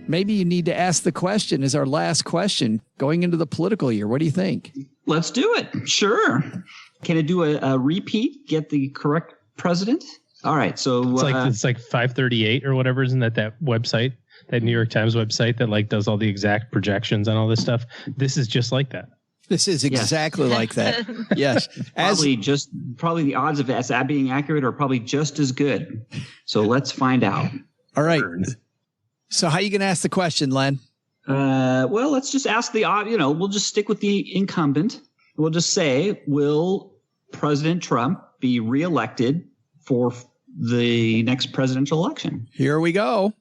Maybe you need to ask the question as our last question going into the political year. What do you think? Let's do it. Sure. Can I do a repeat? Get the correct president? All right. So it's like 538 or whatever. Isn't that website? That New York Times website that like does all the exact projections on all this stuff. This is just like that. This is exactly like that. Yes. Probably the odds of that being accurate are probably just as good. So let's find out. All right. So how are you going to ask the question, Len? Well, let's just ask we'll just stick with the incumbent. We'll just say, will President Trump be reelected for the next presidential election? Here we go.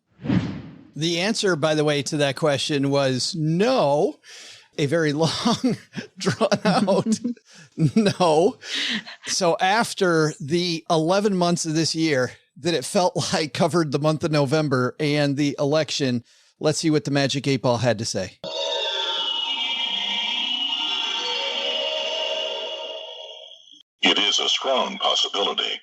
The answer, by the way, to that question was no. A very long, drawn out no. So after the 11 months of this year that it felt like covered the month of November and the election, let's see what the Magic 8 Ball had to say. It is a strong possibility.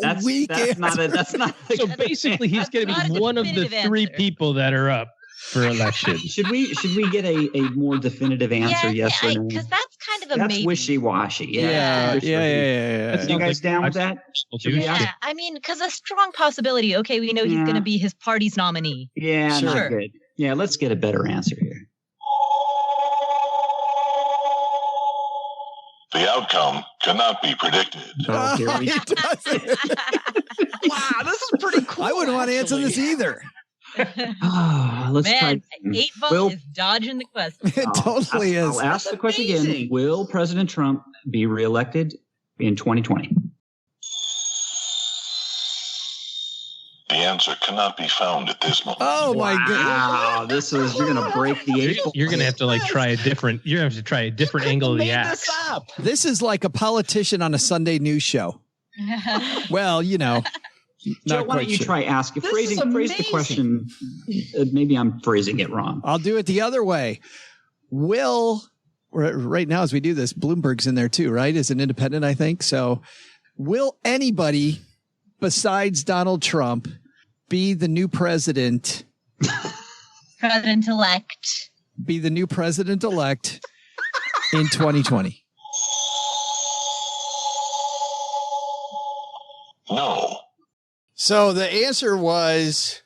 That's weak answer. That's not. So basically, he's going to be one of the three people that are up for election. Should we get a more definitive answer? Yes or no? Because that's kind of a That's maybe. wishy-washy. Yeah. You guys down with that? Yeah, I mean, because a strong possibility. Okay, we know he's going to be his party's nominee. Yeah, Sure. not good. Yeah, let's get a better answer here. The outcome cannot be predicted. Oh, here we go. Wow, this is pretty cool. I wouldn't want to answer this either. Let's Man, try. 8 Ball is dodging the question. It totally is. I'll ask the question again. Will President Trump be reelected in 2020? The answer cannot be found at this moment. Oh my Wow, this is, you're going to break the 8 ball. You're going to have to like try a different, you're going to have to try a different angle of the axe. This is like a politician on a Sunday news show. Well, you know. Joe, why don't you try asking, phrase the question. Maybe I'm phrasing it wrong. I'll do it the other way. Will, right now as we do this, Bloomberg's in there too, right? As an independent, I think. So will anybody besides Donald Trump be the new president? President-elect. Be the new president-elect in 2020? No. So the answer was...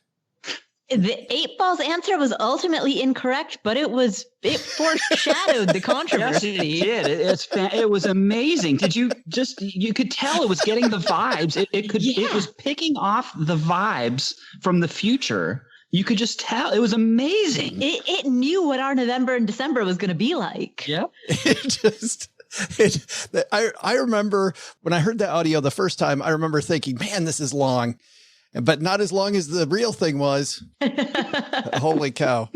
The 8 Ball's answer was ultimately incorrect, but it foreshadowed the controversy. Yes, it did. It was amazing. Did you you could tell it was getting the vibes. It was picking off the vibes from the future. You could just tell. It was amazing. It knew what our November and December was going to be like. Yep. I remember when I heard that audio the first time, I remember thinking, man, this is long. But not as long as the real thing was. Holy cow.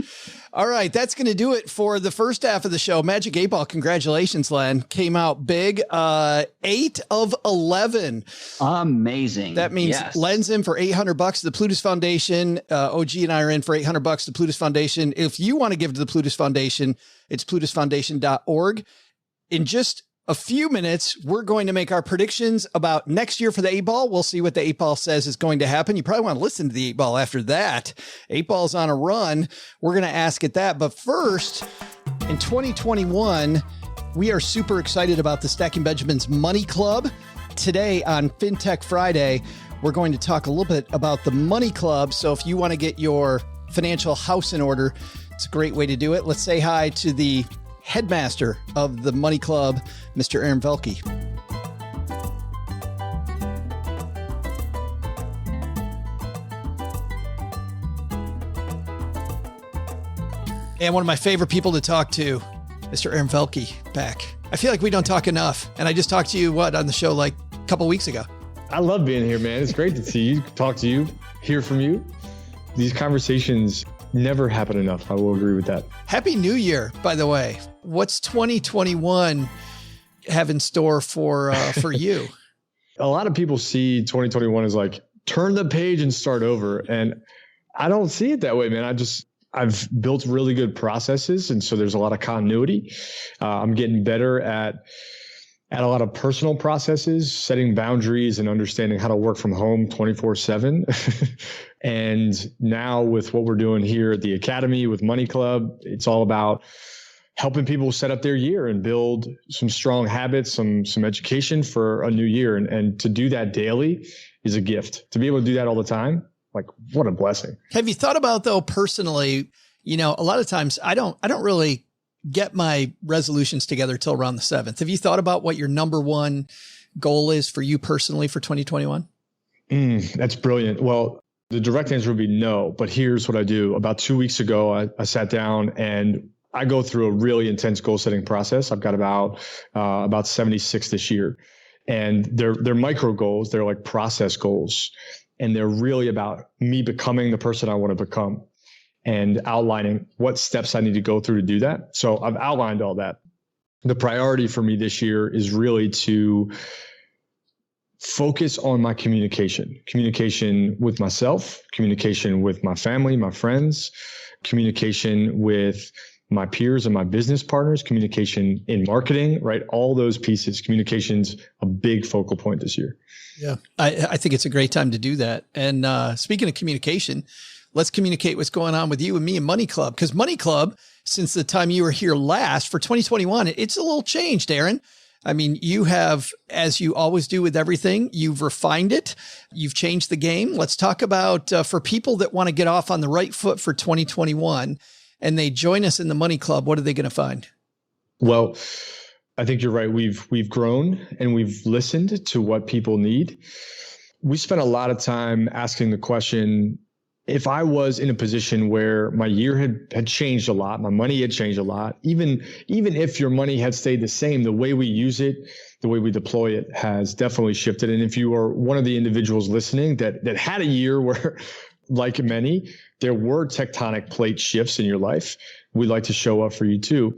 All right. That's going to do it for the first half of the show. Magic 8 Ball. Congratulations, Len. Came out big. 8 of 11. Amazing. That means yes. Len's in for $800 to the Plutus Foundation. OG and I are in for $800 to the Plutus Foundation. If you want to give to the Plutus Foundation, it's plutusfoundation.org. In just a few minutes, we're going to make our predictions about next year for the 8 Ball. We'll see what the 8 Ball says is going to happen. You probably want to listen to the 8 Ball after that. 8 Ball's on a run. We're going to ask it that. But first, in 2021, we are super excited about the Stacking Benjamins Money Club. Today on FinTech Friday, we're going to talk a little bit about the Money Club. So if you want to get your financial house in order, it's a great way to do it. Let's say hi to the headmaster of the Money Club, Mr. Aaron Velke. And one of my favorite people to talk to, Mr. Aaron Velke, back. I feel like we don't talk enough. And I just talked to you, on the show like a couple weeks ago. I love being here, man. It's great to see you, talk to you, hear from you. These conversations never happen enough. I will agree with that. Happy New Year, by the way. What's 2021 have in store for you? A lot of people see 2021 as like, turn the page and start over. And I don't see it that way, man. I've built really good processes. And so there's a lot of continuity. I'm getting better at a lot of personal processes, setting boundaries and understanding how to work from home 24/7. And now with what we're doing here at the Academy with Money Club, it's all about helping people set up their year and build some strong habits, some education for a new year. And to do that daily is a gift. To be able to do that all the time, like what a blessing. Have you thought about, though, personally, a lot of times I don't really get my resolutions together till around the 7th. Have you thought about what your number one goal is for you personally for 2021? That's brilliant. Well, the direct answer would be no, but here's what I do. About 2 weeks ago, I sat down and I go through a really intense goal setting process. I've got about 76 this year, and they're micro goals. They're like process goals, and they're really about me becoming the person I want to become and outlining what steps I need to go through to do that. So I've outlined all that. The priority for me this year is really to focus on my communication with myself, communication with my family, my friends, communication with my peers and my business partners, communication in marketing, right? All those pieces. Communication's a big focal point this year. Yeah, I think it's a great time to do that. And speaking of communication, let's communicate what's going on with you and me and Money Club. Because Money Club, since the time you were here last for 2021, it's a little changed, Aaron. I mean, you have, as you always do with everything, you've refined it. You've changed the game. Let's talk about for people that want to get off on the right foot for 2021 and they join us in the Money Club, what are they going to find? Well, I think you're right. We've grown and we've listened to what people need. We spent a lot of time asking the question, if I was in a position where my year had changed a lot, my money had changed a lot, even if your money had stayed the same, the way we use it, the way we deploy it has definitely shifted. And if you are one of the individuals listening that had a year where, like many, there were tectonic plate shifts in your life, we'd like to show up for you too.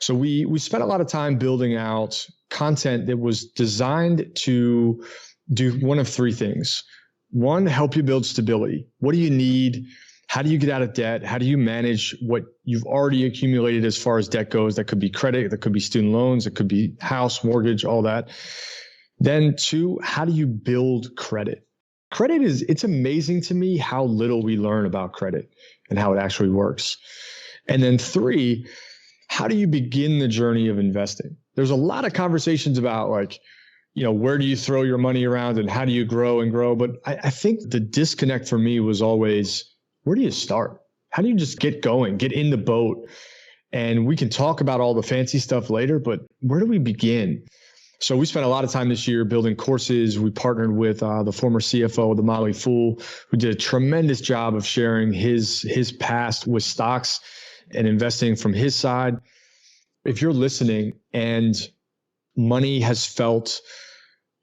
So we spent a lot of time building out content that was designed to do one of three things. One, help you build stability. What do you need? How do you get out of debt? How do you manage what you've already accumulated as far as debt goes? That could be credit, that could be student loans, it could be house, mortgage, all that. Then two, how do you build credit? Credit it's amazing to me how little we learn about credit and how it actually works. And then three, how do you begin the journey of investing? There's a lot of conversations about like, where do you throw your money around and how do you grow and grow? But I think the disconnect for me was always, where do you start? How do you just get going, get in the boat? And we can talk about all the fancy stuff later, but where do we begin? So we spent a lot of time this year building courses. We partnered with the former CFO of The Motley Fool, who did a tremendous job of sharing his past with stocks and investing from his side. If you're listening and money has felt,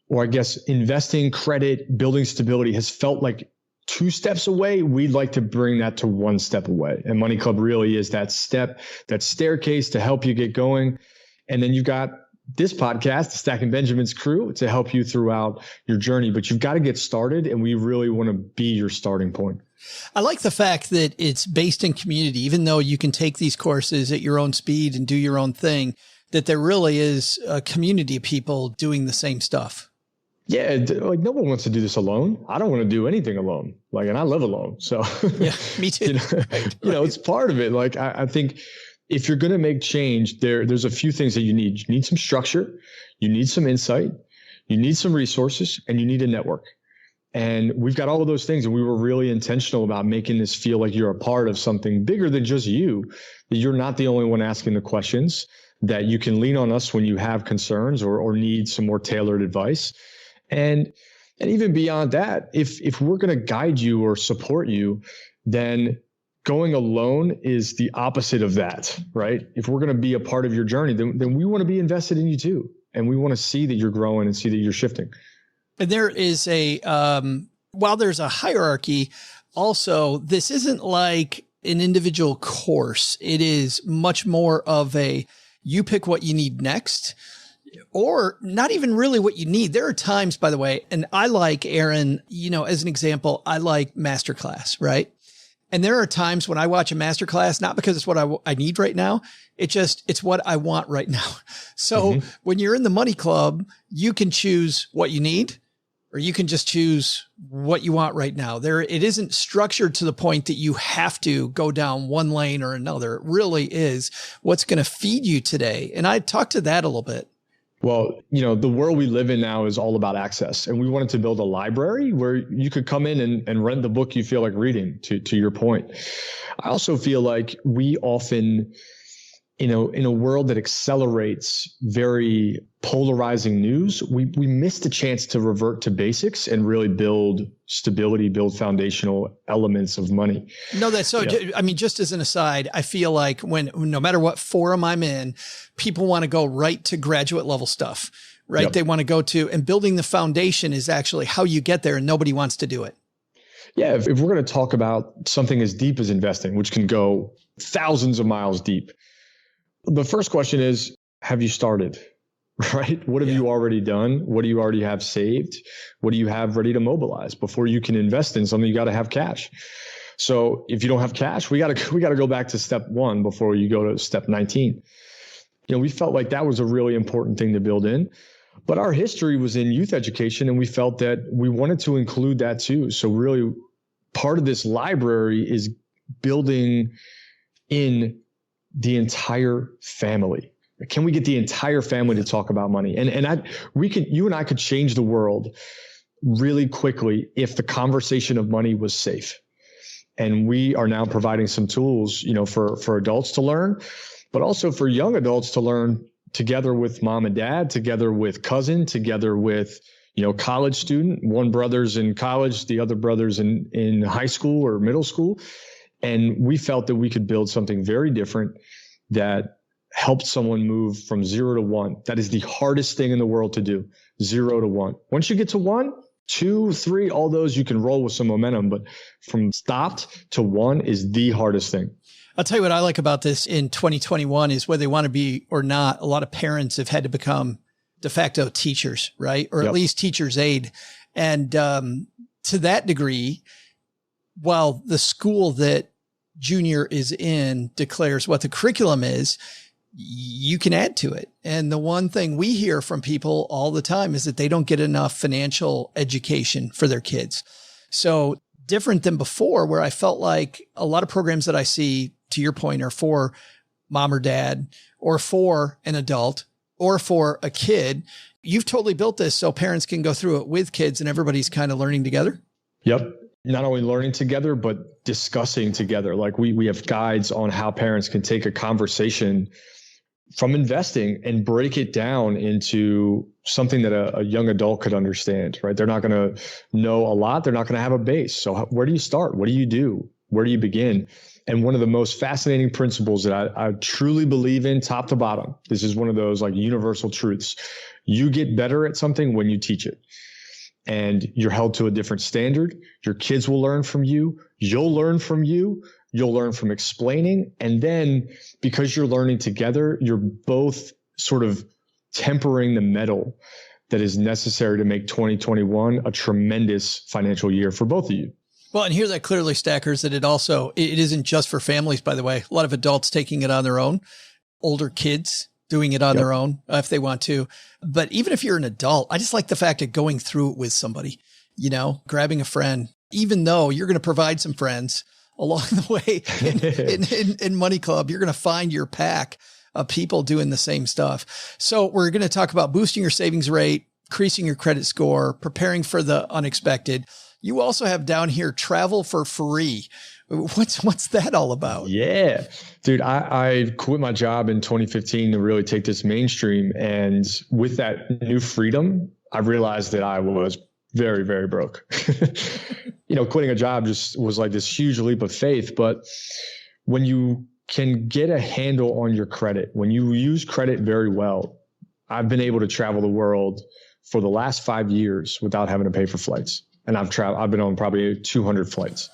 or I guess investing, credit, building stability has felt like 2 steps away, we'd like to bring that to 1 step away. And Money Club really is that step, that staircase to help you get going. And then you've got this podcast, the Stacking Benjamins crew, to help you throughout your journey. But you've got to get started, and we really want to be your starting point. I like the fact that it's based in community, even though you can take these courses at your own speed and do your own thing, that there really is a community of people doing the same stuff. Yeah, like no one wants to do this alone. I don't want to do anything alone. And I live alone. So yeah, me too. It's part of it. Like I think if you're going to make change, there's a few things that you need. You need some structure, you need some insight, you need some resources, and you need a network. And we've got all of those things. And we were really intentional about making this feel like you're a part of something bigger than just you, that you're not the only one asking the questions, that you can lean on us when you have concerns or need some more tailored advice. And even beyond that, if we're going to guide you or support you, then going alone is the opposite of that, right? If we're going to be a part of your journey, then we want to be invested in you too. And we want to see that you're growing and see that you're shifting. And there is while there's a hierarchy, also, this isn't like an individual course. It is much more of you pick what you need next. Or not even really what you need. There are times, by the way, and I like, Aaron, as an example, I like masterclass, right? And there are times when I watch a masterclass, not because it's what I need right now. It's what I want right now. So when you're in the Money Club, you can choose what you need, or you can just choose what you want right now. It isn't structured to the point that you have to go down one lane or another. It really is what's going to feed you today. And I talked to that a little bit. Well, the world we live in now is all about access. And we wanted to build a library where you could come in and rent the book you feel like reading, to your point. I also feel like we often, in a world that accelerates very polarizing news, we miss the chance to revert to basics and really build stability, build foundational elements of money. No, that's so, I mean, just as an aside, I feel like no matter what forum I'm in, people want to go right to graduate level stuff, right? Yep. They want to go to, and building the foundation is actually how you get there, and nobody wants to do it. Yeah. If we're going to talk about something as deep as investing, which can go thousands of miles deep, the first question is, have you started? Right? What have you already done? What do you already have saved? What do you have ready to mobilize? Before you can invest in something, you got to have cash. So if you don't have cash, we got to go back to step 1 before you go to step 19. We felt like that was a really important thing to build in, but our history was in youth education, and we felt that we wanted to include that too. So really part of this library is building in the entire family. Can we get the entire family to talk about money? And you and I could change the world really quickly if the conversation of money was safe. And we are now providing some tools, for adults to learn, but also for young adults to learn together with mom and dad, together with cousin, together with, college student. One brother's in college, the other brother's in high school or middle school. And we felt that we could build something very different that helped someone move from 0 to 1. That is the hardest thing in the world to do, 0 to 1. Once you get to 1, 2, 3, all those, you can roll with some momentum. But from stopped to 1 is the hardest thing. I'll tell you what I like about this in 2021 is whether they want to be or not, a lot of parents have had to become de facto teachers, right? Or at least teacher's aide. And to that degree, while the school that junior is in declares what the curriculum is, you can add to it. And the one thing we hear from people all the time is that they don't get enough financial education for their kids. So different than before, where I felt like a lot of programs that I see, to your point, are for mom or dad or for an adult or for a kid. You've totally built this so parents can go through it with kids and everybody's kind of learning together. Yep. Not only learning together, but discussing together. Like we have guides on how parents can take a conversation from investing and break it down into something that a young adult could understand, right? They're not going to know a lot. They're not going to have a base. So where do you start? What do you do? Where do you begin? And one of the most fascinating principles that I truly believe in, top to bottom, this is one of those like universal truths. You get better at something when you teach it. And you're held to a different standard. Your kids will learn from you. You'll learn from you. You'll learn from explaining. And then because you're learning together, you're both sort of tempering the metal that is necessary to make 2021 a tremendous financial year for both of you. Well, and here that clearly stackers that it isn't just for families, by the way. A lot of adults taking it on their own, older kids doing it on their own if they want to. But even if you're an adult, I just like the fact of going through it with somebody, grabbing a friend, even though you're going to provide some friends along the way in Money Club, you're going to find your pack of people doing the same stuff. So we're going to talk about boosting your savings rate, increasing your credit score, preparing for the unexpected. You also have down here travel for free. What's that all about? Yeah, dude, I quit my job in 2015 to really take this mainstream. And with that new freedom, I realized that I was very, very broke. Quitting a job just was like this huge leap of faith. But when you can get a handle on your credit, when you use credit very well, I've been able to travel the world for the last 5 years without having to pay for flights. And I've been on probably 200 flights.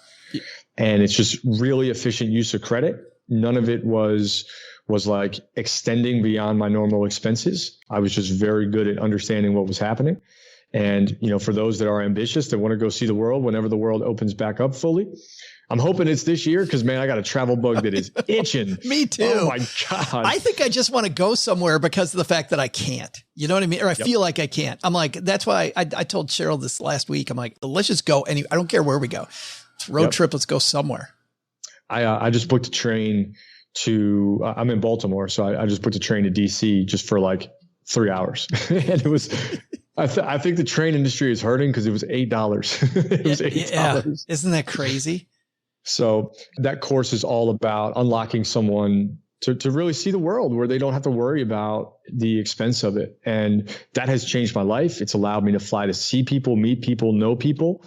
And it's just really efficient use of credit. None of it was like extending beyond my normal expenses. I was just very good at understanding what was happening. And, for those that are ambitious, that want to go see the world whenever the world opens back up fully, I'm hoping it's this year because, man, I got a travel bug that is itching. Me too. Oh, my God. I think I just want to go somewhere because of the fact that I can't. You know what I mean? Or I feel like I can't. I'm like, that's why I told Cheryl this last week. I'm like, let's just go. I don't care where we go. It's a road trip. Let's go somewhere. I just booked a train to I'm in Baltimore. So I just booked a train to DC just for like 3 hours. And it was I think the train industry is hurting because it was $8. It was $8. Yeah. Isn't that crazy? So that course is all about unlocking someone to really see the world where they don't have to worry about the expense of it. And that has changed my life. It's allowed me to fly to see people, meet people, know people.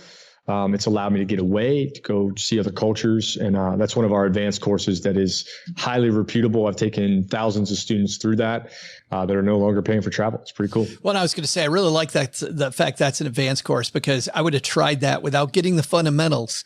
It's allowed me to get away, to go see other cultures. And that's one of our advanced courses that is highly reputable. I've taken thousands of students through that are no longer paying for travel. It's pretty cool. Well, I was going to say, I really like the fact that's an advanced course because I would have tried that without getting the fundamentals.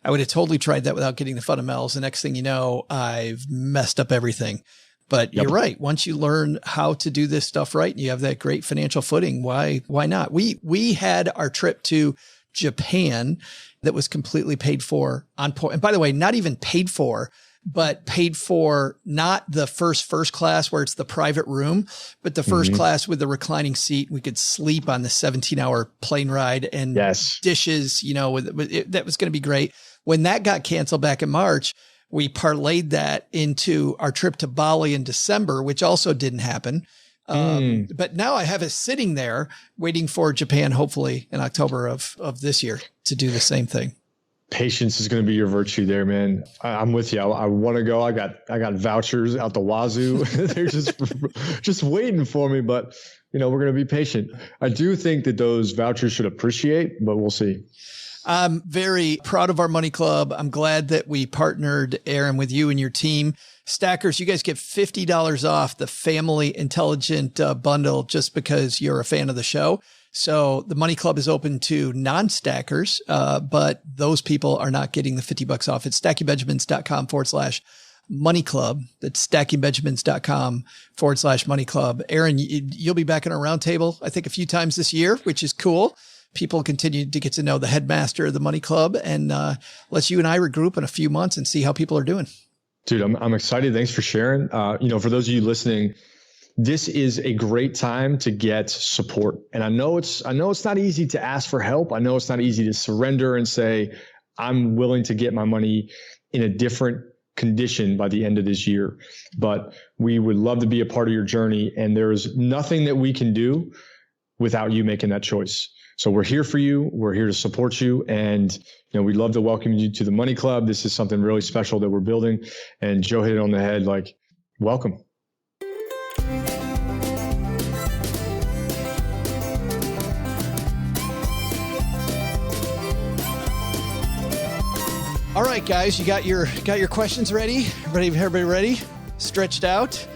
I would have totally tried that without getting the fundamentals. The next thing you know, I've messed up everything. But you're right. Once you learn how to do this stuff right, and you have that great financial footing, why not? We had our trip to Japan that was completely paid for on point. And by the way, not even paid for, but paid for not the first that where it's the private room, but the first class with the reclining seat. We could sleep on the 17-hour plane ride and dishes, that was going to be great. When that got canceled back in March, we parlayed that into our trip to Bali in December, which also didn't happen. But now I have it sitting there waiting for Japan, hopefully in October of this year, to do the same thing. Patience is going to be your virtue there, man. I'm with you. I want to go. I got vouchers out the wazoo. They're just waiting for me. But we're going to be patient. I do think that those vouchers should appreciate, but we'll see. I'm very proud of our Money Club. I'm glad that we partnered, Aaron, with you and your team. Stackers, you guys get $50 off the Family Intelligent bundle just because you're a fan of the show. So the Money Club is open to non-stackers, but those people are not getting the $50 off. It's stackingbenjamins.com/Money Club. That's stackingbenjamins.com/Money Club. Aaron, you'll be back on our roundtable, I think, a few times this year, which is cool. People continue to get to know the headmaster of the Money Club, and let's you and I regroup in a few months and see how people are doing. Dude, I'm excited. Thanks for sharing. For those of you listening, this is a great time to get support. And I know it's not easy to ask for help. I know it's not easy to surrender and say, I'm willing to get my money in a different condition by the end of this year. But we would love to be a part of your journey. And there's nothing that we can do without you making that choice. So we're here for you. We're here to support you. And, we'd love to welcome you to the Money Club. This is something really special that we're building. And Joe hit it on the head, welcome. All right, guys, you got your questions ready? Everybody ready? Stretched out?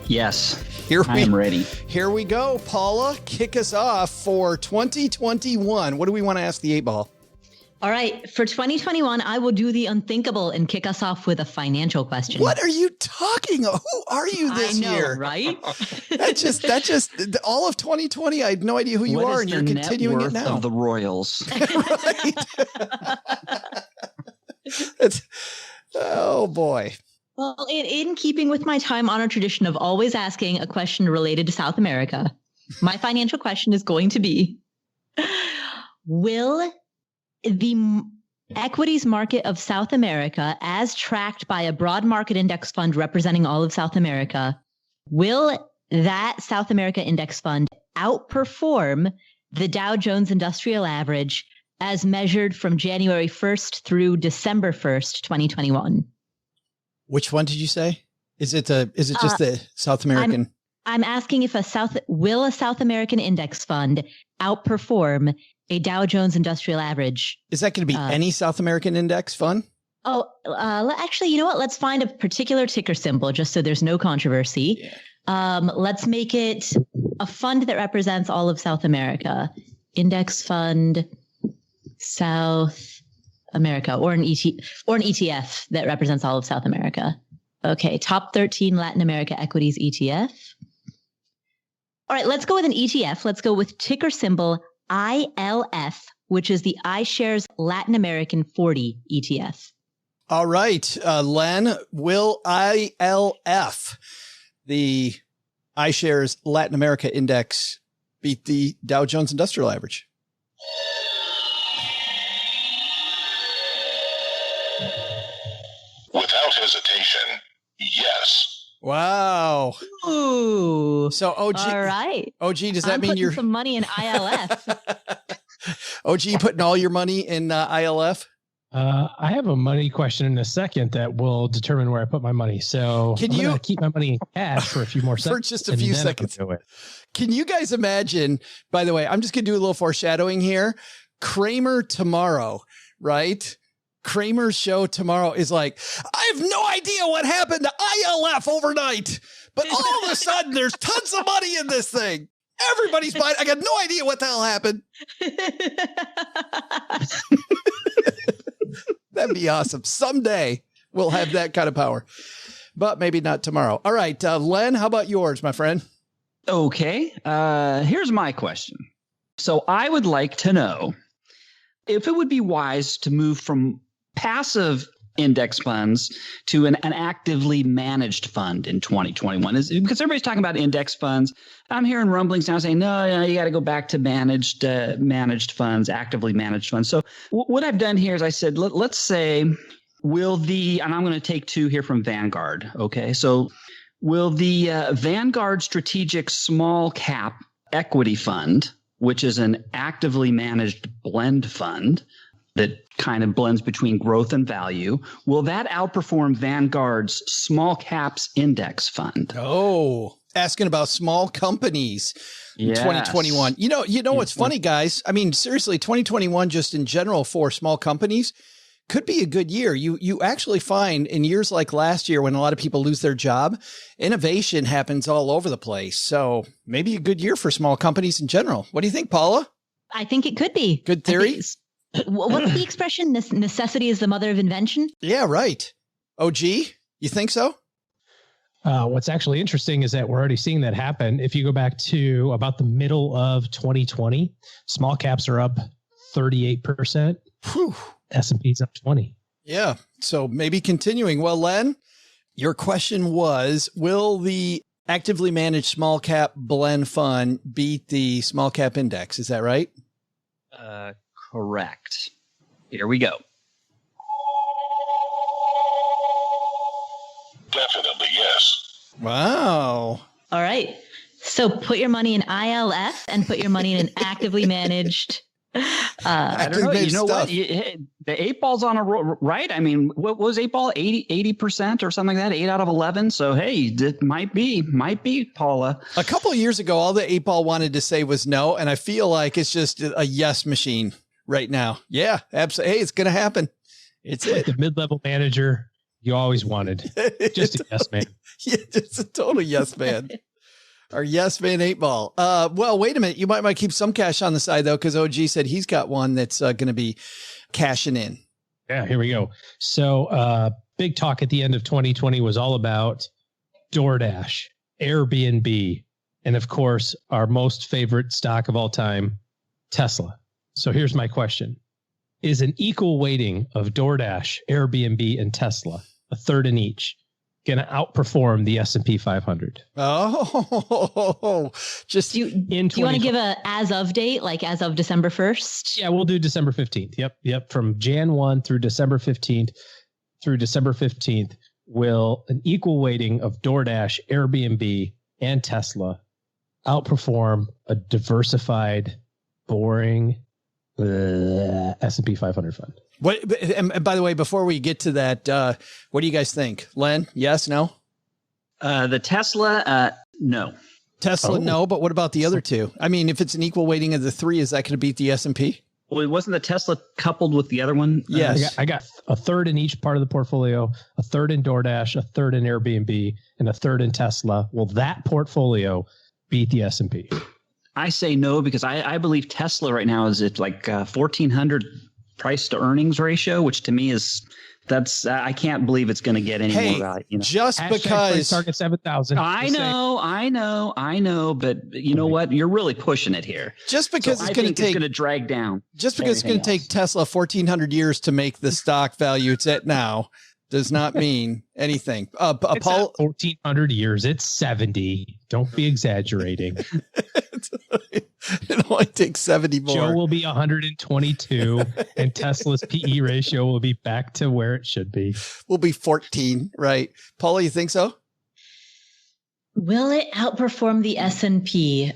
Yes. I am ready. Here we go. Paula, kick us off for 2021. What do we want to ask the 8-ball? All right. For 2021, I will do the unthinkable and kick us off with a financial question. What are you talking about? Who are you this year? Right? That just all of 2020. I had no idea who you are, and you're continuing it now. Of the Royals. Right. Oh boy. Well, in keeping with my time-honored tradition of always asking a question related to South America, my financial question is going to be, will the equities market of South America, as tracked by a broad market index fund representing all of South America, will that South America index fund outperform the Dow Jones Industrial Average as measured from January 1st through December 1st, 2021? Which one did you say? Is it just the South American? I'm asking if a South American index fund outperform a Dow Jones Industrial Average? Is that going to be any South American index fund? Oh, actually, you know what? Let's find a particular ticker symbol just so there's no controversy. Yeah. Let's make it a fund that represents all of South America. Index fund South America, or an ETF that represents all of South America. Okay, top 13 Latin America equities ETF. All right, let's go with an ETF. Let's go with ticker symbol ILF, which is the iShares Latin American 40 ETF. All right, Len, will ILF, the iShares Latin America Index, beat the Dow Jones Industrial Average? Without hesitation, yes. Wow. Ooh. So OG. All right. OG, does that mean you're some money in ILF? OG, putting all your money in ILF? I have a money question in a second that will determine where I put my money. So I'm going to keep my money in cash for a few more seconds. For just a few seconds. Can you guys imagine, by the way, I'm just going to do a little foreshadowing here. Kramer tomorrow, right? Kramer's show tomorrow is like, I have no idea what happened to ILF overnight, but all of a sudden there's tons of money in this thing. Everybody's buying. I got no idea what the hell happened. That'd be awesome. Someday we'll have that kind of power, but maybe not tomorrow. All right, Len, how about yours, my friend? Okay. Here's my question. So I would like to know if it would be wise to move from passive index funds to an actively managed fund in 2021, because everybody's talking about index funds. I'm hearing rumblings now saying, no, you got to go back to managed funds, actively managed funds. So what I've done here is I said, let's say, and I'm going to take two here from Vanguard. Okay. So will the Vanguard Strategic Small Cap Equity Fund, which is an actively managed blend fund, that kind of blends between growth and value. Will that outperform Vanguard's small caps index fund? Oh, asking about small companies in 2021. You know what's funny, guys? I mean, seriously, 2021 just in general for small companies could be a good year. You actually find in years like last year when a lot of people lose their job, innovation happens all over the place. So maybe a good year for small companies in general. What do you think, Paula? I think it could be. Good theory. What's the expression? Necessity is the mother of invention. Yeah, right. OG, you think so? What's actually interesting is that we're already seeing that happen. If you go back to about the middle of 2020, small caps are up 38%. Whew. S&P's up 20. Yeah. So maybe continuing. Well, Len, your question was, will the actively managed small cap blend fund beat the small cap index? Is that right? Correct. Here we go. Definitely, yes. Wow. All right. So put your money in ILF and put your money in an actively managed. I don't know. You know what? The 8 ball's on a roll, right? I mean, what was 8 ball? 80% or something like that? 8 out of 11. So, hey, it might be, Paula. A couple of years ago, all the 8 ball wanted to say was no. And I feel like it's just a yes machine right now. Yeah, absolutely. Hey, it's going to happen. It's like the mid-level manager you always wanted. Just a yes man. Yeah, just a total yes man. Our yes man 8 ball. Well, wait a minute. You might keep some cash on the side, though, because OG said he's got one that's going to be cashing in. Yeah, here we go. So big talk at the end of 2020 was all about DoorDash, Airbnb, and of course, our most favorite stock of all time, Tesla. So here's my question. Is an equal weighting of DoorDash, Airbnb, and Tesla, a third in each, going to outperform the S&P 500? Oh, just do you want to give a as of date, like as of December 1st? Yeah, we'll do December 15th. Yep. From Jan 1 through December 15th will an equal weighting of DoorDash, Airbnb, and Tesla outperform a diversified, boring S&P 500 fund? What? And by the way, before we get to that, what do you guys think? Len, yes, no? The Tesla, no. Tesla, no. But what about the other two? I mean, if it's an equal weighting of the three, is that going to beat the S&P? Well, it wasn't the Tesla coupled with the other one? Yes. I got a third in each part of the portfolio, a third in DoorDash, a third in Airbnb, and a third in Tesla. Will that portfolio beat the S&P? I say no, because I believe Tesla right now is at like 1,400 price to earnings ratio, which to me that's I can't believe it's going to get any more value. You know? Just because target 7,000. I know, but you know what? You're really pushing it here. Just because it's going to drag down. Just because it's going to take Tesla 1,400 years to make the stock value it's at now does not mean anything. It's not 1,400 years. It's 70. Don't be exaggerating. It only takes 70 more. Joe will be 122, and Tesla's PE ratio will be back to where it should be. We'll be 14, right? Paula, you think so? Will it outperform the S&P?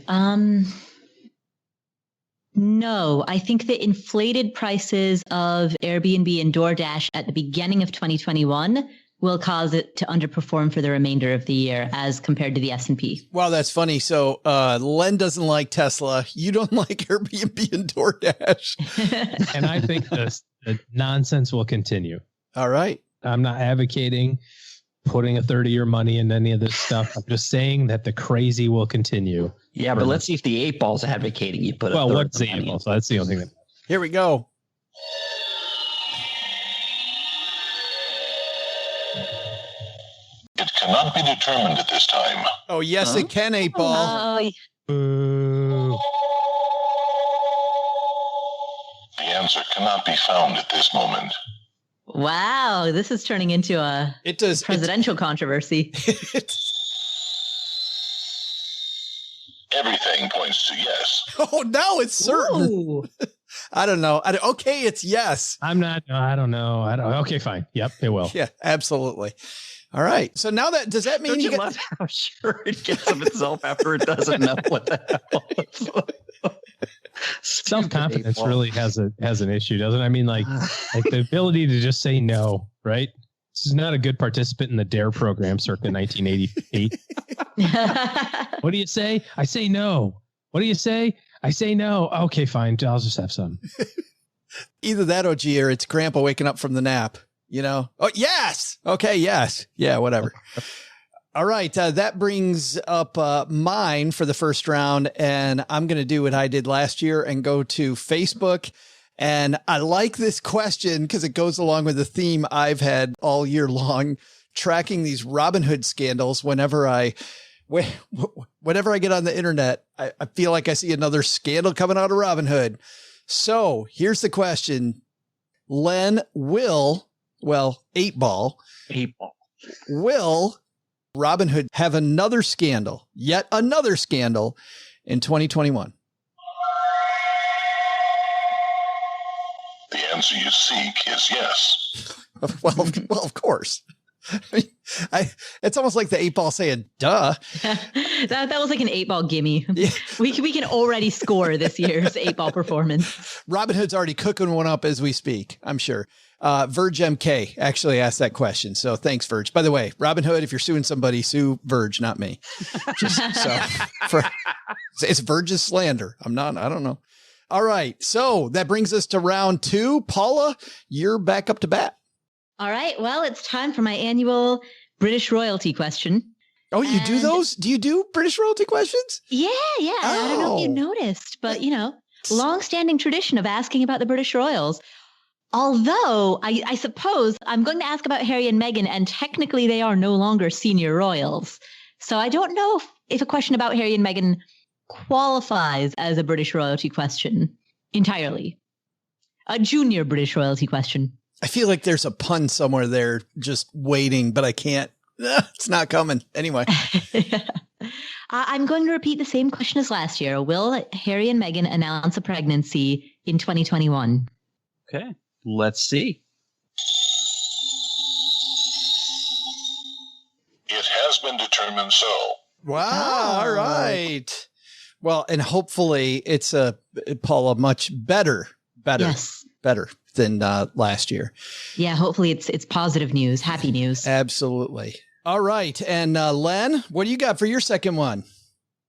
No, I think the inflated prices of Airbnb and DoorDash at the beginning of 2021 will cause it to underperform for the remainder of the year as compared to the S&P. Wow, that's funny. So Len doesn't like Tesla. You don't like Airbnb and DoorDash. And I think the nonsense will continue. All right. I'm not advocating putting a third of your money in any of this stuff. I'm just saying that the crazy will continue. Yeah, but let's see if the 8 ball's advocating you put a third. Well, what's the 8 ball? So that's the only thing. Here we go. It cannot be determined at this time. Oh, yes, it can, 8 ball. Boo. The answer cannot be found at this moment. Wow, this is turning into a presidential controversy. Everything points to yes. Oh, now it's certain. I don't know. Okay, it's yes. I don't know. Okay, fine. Yep, it will. Yeah, absolutely. All right. So now does that mean you love how sure it gets of itself after it doesn't know what the hell? Self-confidence really has an issue, doesn't it? I mean, like the ability to just say no, right? This is not a good participant in the DARE program circa 1988. What do you say? I say no. What do you say? I say no. Okay, fine. I'll just have some. Either that, OG, or it's Grandpa waking up from the nap, you know? Oh, yes. Okay, yes. Yeah, whatever. All right. That brings up mine for the first round, and I'm going to do what I did last year and go to Facebook. And I like this question because it goes along with the theme I've had all year long, tracking these Robin Hood scandals. Whenever I get on the internet, I feel like I see another scandal coming out of Robin Hood. So here's the question. Len, 8 ball, will Robin Hood have yet another scandal in 2021? The answer you seek is yes. Well, of course. It's almost like the 8 ball saying, duh. that was like an 8 ball gimme. Yeah. We can already score this year's 8 ball performance. Robin Hood's already cooking one up as we speak, I'm sure. Verge MK actually asked that question. So thanks, Verge. By the way, Robin Hood, if you're suing somebody, sue Verge, not me. It's Verge's slander. I don't know. All right. So that brings us to round 2. Paula, you're back up to bat. All right. Well, it's time for my annual British royalty question. Oh, you do those? Do you do British royalty questions? Yeah. Oh. I don't know if you noticed, but long-standing tradition of asking about the British royals. Although I suppose I'm going to ask about Harry and Meghan, and technically they are no longer senior royals. So I don't know if a question about Harry and Meghan qualifies as a British royalty question entirely. A junior British royalty question. I feel like there's a pun somewhere there just waiting, but I can't. It's not coming. Anyway. I'm going to repeat the same question as last year. Will Harry and Meghan announce a pregnancy in 2021? Okay. Let's see. It has been determined so. Wow. All right. Well, and hopefully it's Paula, much better than last year. Yeah. Hopefully it's positive news, happy news. Absolutely. All right. And Len, what do you got for your second one?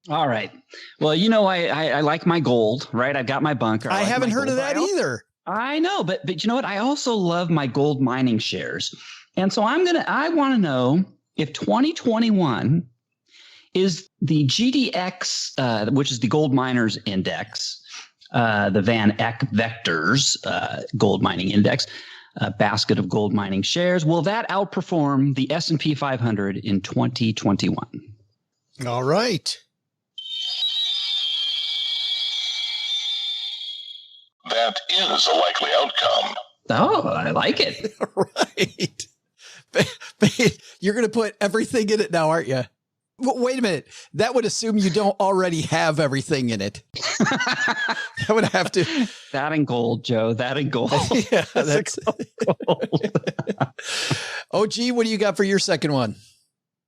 All right. Well, I like my gold, right? I've got my bunker. I haven't heard of that either. I know, but you know what? I also love my gold mining shares. And so I want to know if 2021 is the GDX, which is the gold miners index, the Van Eck Vectors gold mining index, basket of gold mining shares. Will that outperform the S&P 500 in 2021? All right. That is a likely outcome. Oh, I like it. Right. You're going to put everything in it now, aren't you? Wait a minute. That would assume you don't already have everything in it. That would have to. That and gold, Joe. That and gold. Yeah, that's gold. OG, what do you got for your second one?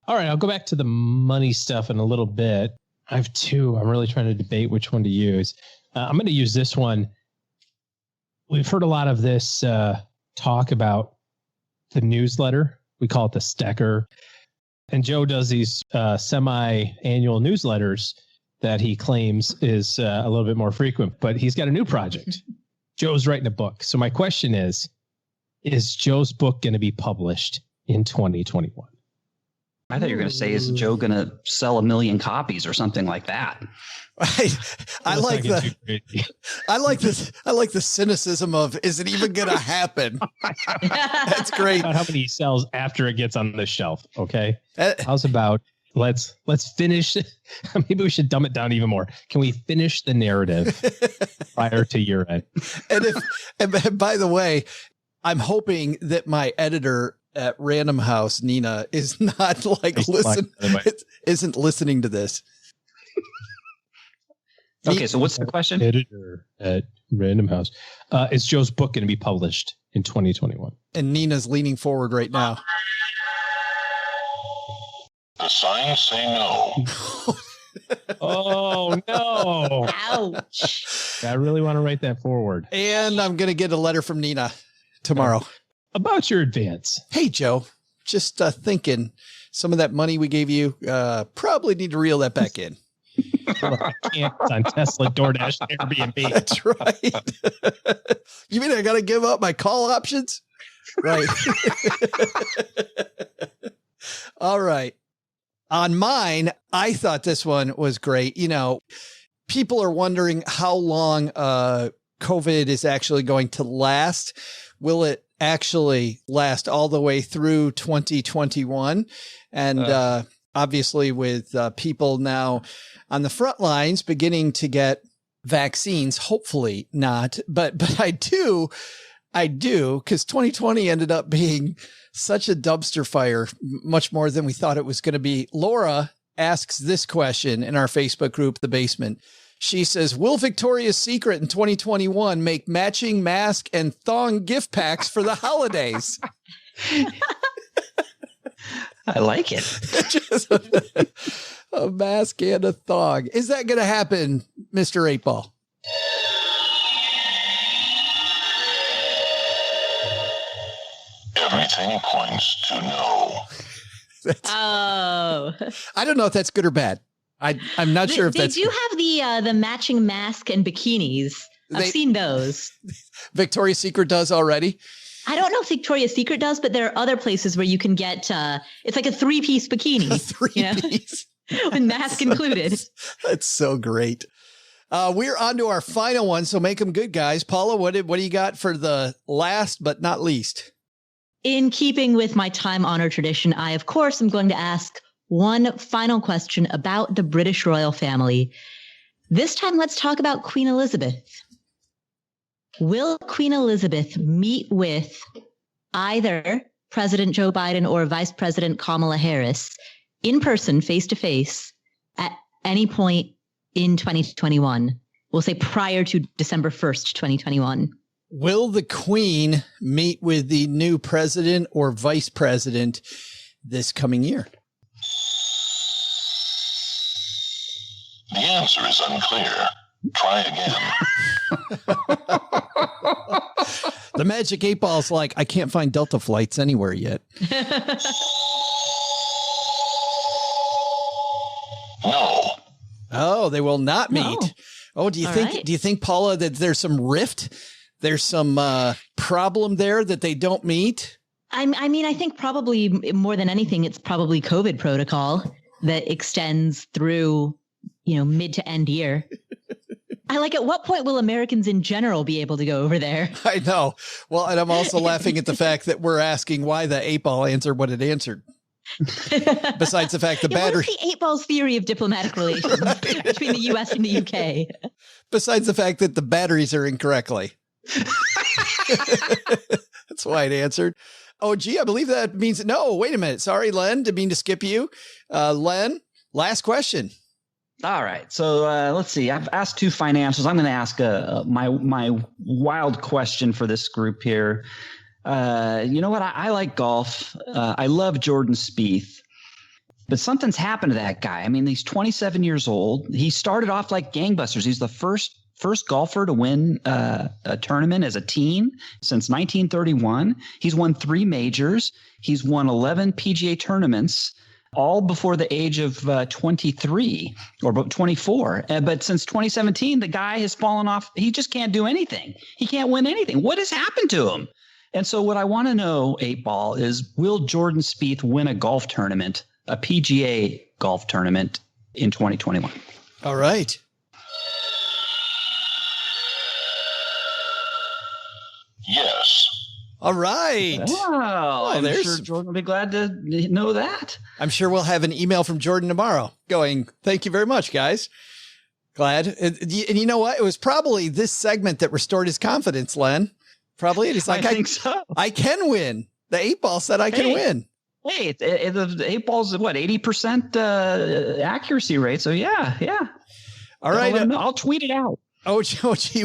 All right, I'll go back to the money stuff in a little bit. I have 2. I'm really trying to debate which one to use. I'm going to use this one. We've heard a lot of this talk about the newsletter. We call it the Stecker. And Joe does these semi-annual newsletters that he claims is a little bit more frequent, but he's got a new project. Joe's writing a book. So my question is Joe's book going to be published in 2021? I thought you were going to say, is Joe going to sell 1 million copies or something like that? I like the cynicism of, is it even going to happen? That's great. About how many he sells after it gets on the shelf. Okay. How's about let's finish. Maybe we should dumb it down even more. Can we finish the narrative prior to year end? And by the way, I'm hoping that my editor at Random House, Nina, is not isn't listening to this. Okay, so what's the question? Editor at Random House. Is Joe's book going to be published in 2021? And Nina's leaning forward right now. The signs say no. Oh, no. Ouch. I really want to write that forward. And I'm going to get a letter from Nina tomorrow. About your advance. Hey, Joe, just thinking some of that money we gave you, probably need to reel that back in. I can't on Tesla, DoorDash, Airbnb. That's right. You mean I got to give up my call options? Right. All right. On mine, I thought this one was great. You know, people are wondering how long COVID is actually going to last. Will it actually last all the way through 2021? And obviously with people now on the front lines beginning to get vaccines, hopefully not. But I do, because 2020 ended up being such a dumpster fire, much more than we thought it was going to be. Laura asks this question in our Facebook group, The Basement. She says, will Victoria's Secret in 2021 make matching mask and thong gift packs for the holidays? I like it. Just a mask and a thong. Is that going to happen, Mr. 8-Ball? Everything points to no. Oh. I don't know if that's good or bad. I'm not sure if that's... They do have the matching mask and bikinis. I've seen those. Victoria's Secret does already? I don't know if Victoria's Secret does, but there are other places where you can get, it's like a 3-piece bikini. A 3-piece. With mask included. That's so great. We're on to our final one, so make them good, guys. Paula, what do you got for the last but not least? In keeping with my time-honored tradition, I, of course, am going to ask one final question about the British royal family. This time, let's talk about Queen Elizabeth. Will Queen Elizabeth meet with either President Joe Biden or Vice President Kamala Harris in person, face-to-face, at any point in 2021? We'll say prior to December 1st, 2021. Will the Queen meet with the new president or vice president this coming year? The answer is unclear. Try again. The Magic 8-Ball's like, I can't find Delta flights anywhere yet. No. Oh, they will not meet. No. Oh, do you All think, Paula, that there's some rift? There's some problem there that they don't meet? I mean, I think probably more than anything, it's probably COVID protocol that extends through, mid to end year. At what point will Americans in general be able to go over there? I know. Well, and I'm also laughing at the fact that we're asking why the 8-Ball answered what it answered. Besides the fact the battery. What's the 8-Ball's theory of diplomatic relations between the U.S. and the UK? Besides the fact that the batteries are incorrectly. That's why it answered. Oh, gee, I believe that means no. Wait a minute. Sorry, Len. Didn't mean to skip you. Len, last question. All right. So let's see. I've asked two financials. I'm going to ask my wild question for this group here. You know what? I like golf. I love Jordan Spieth. But something's happened to that guy. I mean, he's 27 years old. He started off like gangbusters. He's the first golfer to win a tournament as a teen since 1931. He's won 3 majors. He's won 11 PGA tournaments, all before the age of 23 or 24. But since 2017, the guy has fallen off. He just can't do anything. He can't win anything. What has happened to him? And so what I want to know, 8-Ball, is will Jordan Spieth win a golf tournament, a PGA golf tournament in 2021? All right. Yes. All right. Wow. I'm sure Jordan will be glad to know that. I'm sure we'll have an email from Jordan tomorrow going, thank you very much, guys. Glad. And you know what? It was probably this segment that restored his confidence, Len. Probably. He's like, I think so. I can win. The 8-Ball said I can win. Hey, the 8-Ball's what, 80% accuracy rate. So yeah. All right. I'll tweet it out. Oh, gee,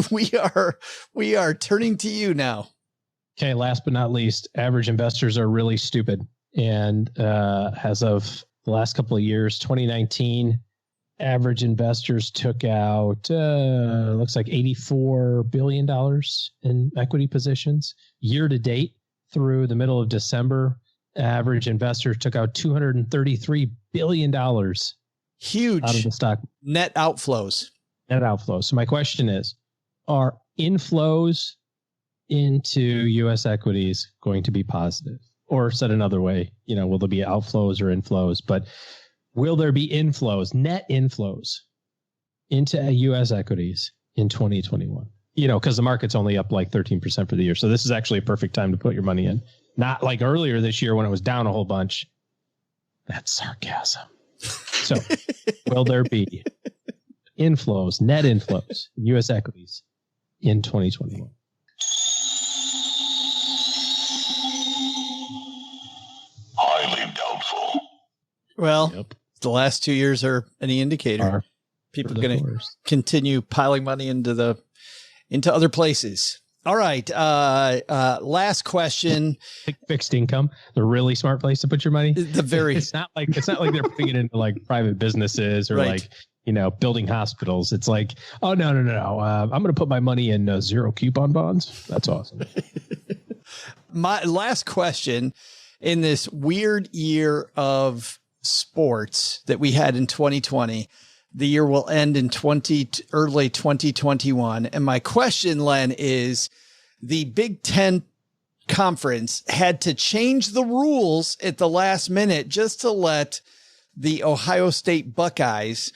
we are turning to you now. Okay, last but not least, average investors are really stupid. And as of the last couple of years, 2019, Average investors took out, looks like $84 billion in equity positions. Year to date through the middle of December, average investors took out $233 billion. Huge. Out of the stock. Net outflows. Net outflows. So my question is, are inflows into U.S. equities going to be positive? Or said another way, will there be outflows or inflows? But will there be inflows, net inflows into U.S. equities in 2021? Because the market's only up like 13% for the year. So this is actually a perfect time to put your money in. Not like earlier this year when it was down a whole bunch. That's sarcasm. So will there be inflows, net inflows, in U.S. equities in 2021? Highly doubtful. Well, the last 2 years are any indicator. People are going to continue piling money into other places. All right. Last question. Fixed income, the really smart place to put your money. It's not like they're putting it into like private businesses or like, building hospitals. It's like, oh, no. I'm going to put my money in zero coupon bonds. That's awesome. My last question in this weird year of sports that we had in 2020. The year will end in early 2021. And my question, Len, is the Big Ten Conference had to change the rules at the last minute just to let the Ohio State Buckeyes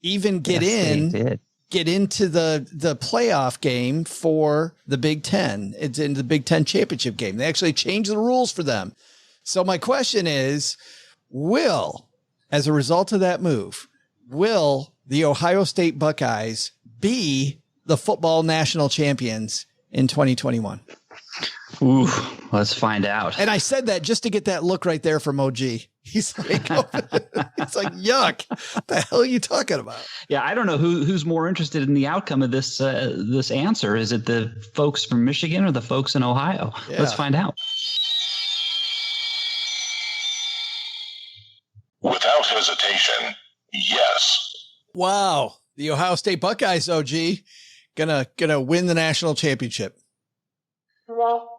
even get into the playoff game for the Big Ten. It's in the Big Ten championship game. They actually changed the rules for them. So my question is, as a result of that move, will the Ohio State Buckeyes be the football national champions in 2021? Ooh, let's find out. And I said that just to get that look right there from OG. He's like, it's like, yuck. What the hell are you talking about? Yeah, I don't know who's more interested in the outcome of this answer. Is it the folks from Michigan or the folks in Ohio? Yeah. Let's find out. Without hesitation, yes. Wow. The Ohio State Buckeyes, OG, gonna win the national championship. All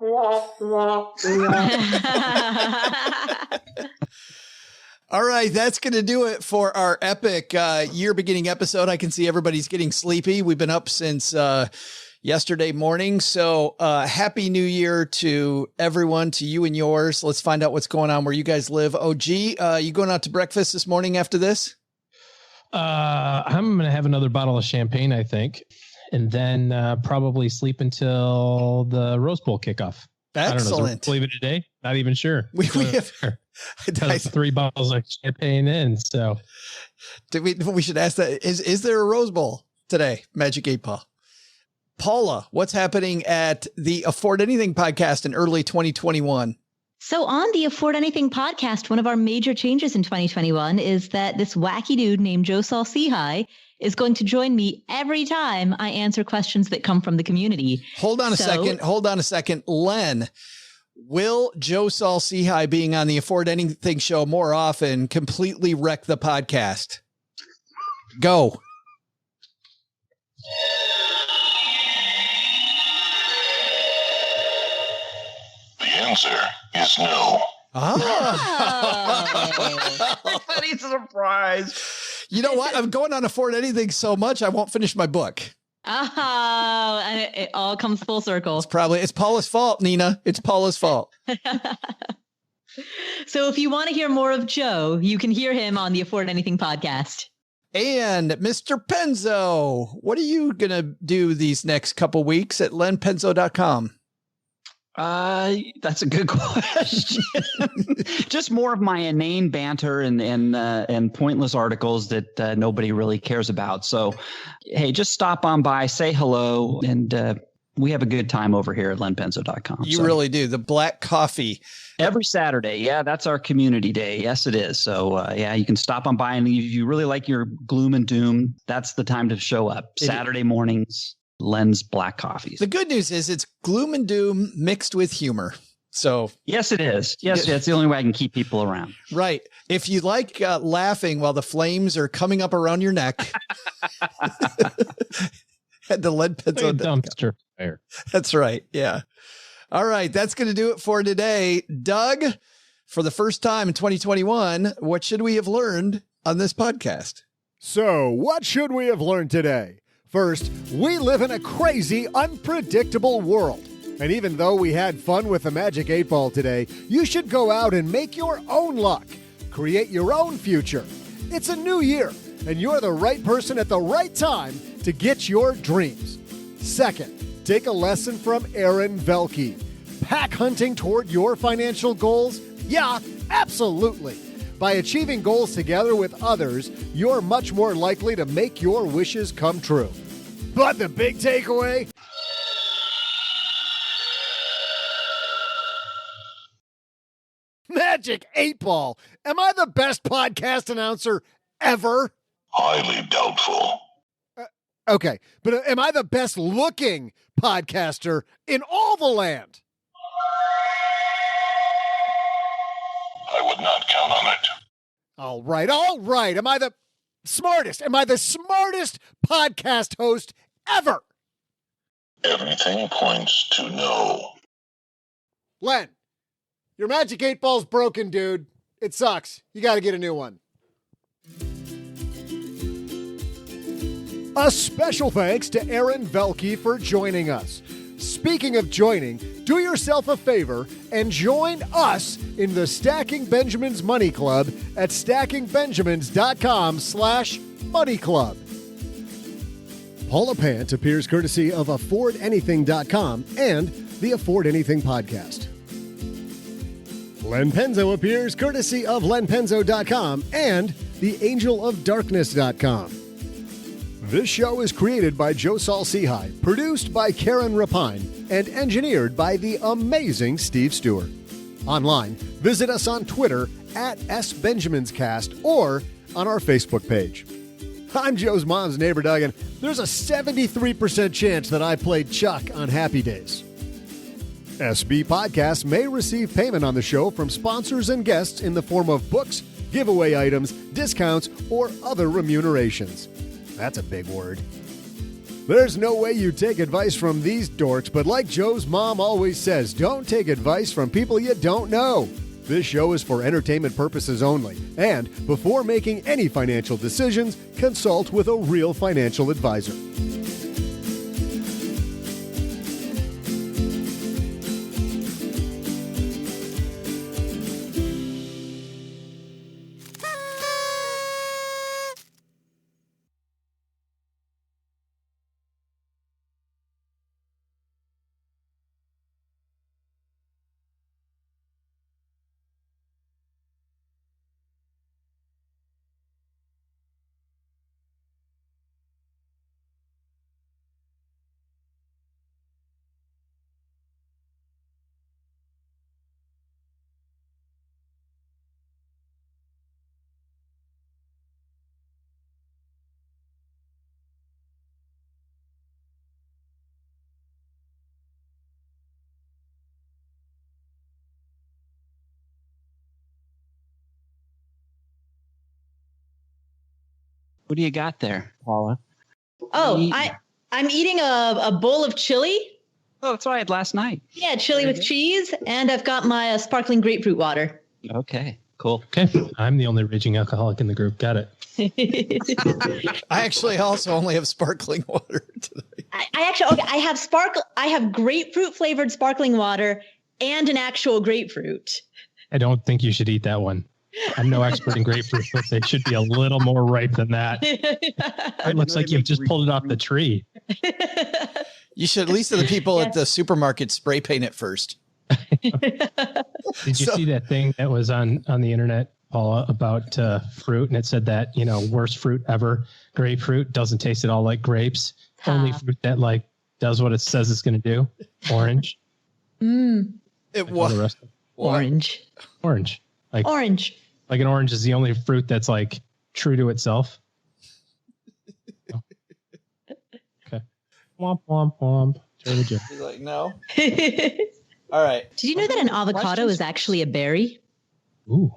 right, that's going to do it for our epic year beginning episode. I can see everybody's getting sleepy. We've been up since yesterday morning. So happy New Year to everyone, to you and yours. Let's find out what's going on where you guys live. OG, you going out to breakfast this morning after this? I'm going to have another bottle of champagne, I think, and then probably sleep until the Rose Bowl kickoff. Excellent. Leave it today. Not even sure. We have 3 bottles of champagne in. So we should ask that. Is there a Rose Bowl today? Magic 8 Ball. Paula, what's happening at the Afford Anything podcast in early 2021? So on the Afford Anything podcast, one of our major changes in 2021 is that this wacky dude named Joe Saul-Sehy is going to join me every time I answer questions that come from the community. Hold on a second. Len, will Joe Saul-Sehy being on the Afford Anything show more often completely wreck the podcast? Go. The answer is no. Everybody's surprised. You know what? I'm going on Afford Anything so much I won't finish my book. Oh, and it all comes full circle. It's Paula's fault, Nina. It's Paula's fault. So if you want to hear more of Joe, you can hear him on the Afford Anything podcast. And Mr. Penzo, what are you going to do these next couple weeks at lenpenzo.com? That's a good question. Just more of my inane banter and pointless articles that nobody really cares about. So, hey, just stop on by, say hello, and we have a good time over here at lenpenzo.com. You really do. The black coffee. Every Saturday. Yeah, that's our community day. Yes, it is. So, yeah, you can stop on by, and if you really like your gloom and doom, that's the time to show up. Saturday mornings. Len's Black Coffees. The good news is it's gloom and doom mixed with humor. So yes, it is. Yes, that's the only way I can keep people around. Right. If you like laughing while the flames are coming up around your neck, at the lead Penzo dumpster fire. That's right. Yeah. All right. That's going to do it for today. Doug, for the first time in 2021, what should we have learned on this podcast? So, what should we have learned today? First, we live in a crazy, unpredictable world. And even though we had fun with the Magic 8 Ball today, you should go out and make your own luck. Create your own future. It's a new year, and you're the right person at the right time to get your dreams. Second, take a lesson from Aaron Velke. Pack hunting toward your financial goals? Yeah, absolutely. By achieving goals together with others, you're much more likely to make your wishes come true. But the big takeaway? Magic 8 Ball. Am I the best podcast announcer ever? Highly doubtful. Okay, but am I the best looking podcaster in all the land? I would not count on it. All right. Am I the smartest? Am I the smartest podcast host ever? Everything points to no. Len, your Magic 8 Ball's broken, dude. It sucks. You got to get a new one. A special thanks to Aaron Velke for joining us. Speaking of joining, do yourself a favor and join us in the Stacking Benjamins Money Club at stackingbenjamins.com/money club. Paula Pant appears courtesy of affordanything.com and the Afford Anything podcast. Len Penzo appears courtesy of lenpenzo.com and theangelofdarkness.com. This show is created by Joe Saul-Sehy, produced by Karen Rapine, and engineered by the amazing Steve Stewart. Online, visit us on Twitter at SBenjaminsCast or on our Facebook page. I'm Joe's mom's neighbor, Doug, and there's a 73% chance that I played Chuck on Happy Days. SB Podcasts may receive payment on the show from sponsors and guests in the form of books, giveaway items, discounts, or other remunerations. That's a big word. There's no way you take advice from these dorks, but like Joe's mom always says, don't take advice from people you don't know. This show is for entertainment purposes only, and before making any financial decisions, consult with a real financial advisor. What do you got there, Paula? Oh, I'm eating a bowl of chili. Oh, that's what I had last night. Yeah, chili with cheese, and I've got my sparkling grapefruit water. Okay, cool. Okay, I'm the only raging alcoholic in the group. Got it. I actually also only have sparkling water today. I have grapefruit flavored sparkling water and an actual grapefruit. I don't think you should eat that one. I'm no expert in grapefruit, but they should be a little more ripe than that. It looks like you've just pulled it off the tree. You should at least the people at the supermarket spray paint it first. Did you see that thing that was on the internet, Paula, about fruit? And it said that, worst fruit ever, grapefruit, doesn't taste at all like grapes. Only fruit that does what it says it's going to do. Orange. It was orange. Orange. Orange. Like an orange is the only fruit that's true to itself. Oh. Okay. Womp, womp, womp. He's like, no. All right. Did you know that an avocado is actually a berry? Ooh.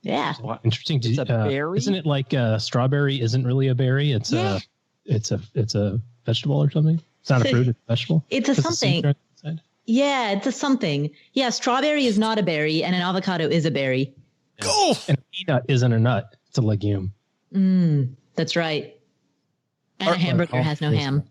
Yeah. Interesting. It's a berry? Isn't it like strawberry isn't really a berry? It's a vegetable or something. It's not a fruit, it's a vegetable. It's a something. Yeah, it's a something. Yeah, strawberry is not a berry, and an avocado is a berry. Go! And a peanut isn't a nut. It's a legume. That's right. And a hamburger has no ham.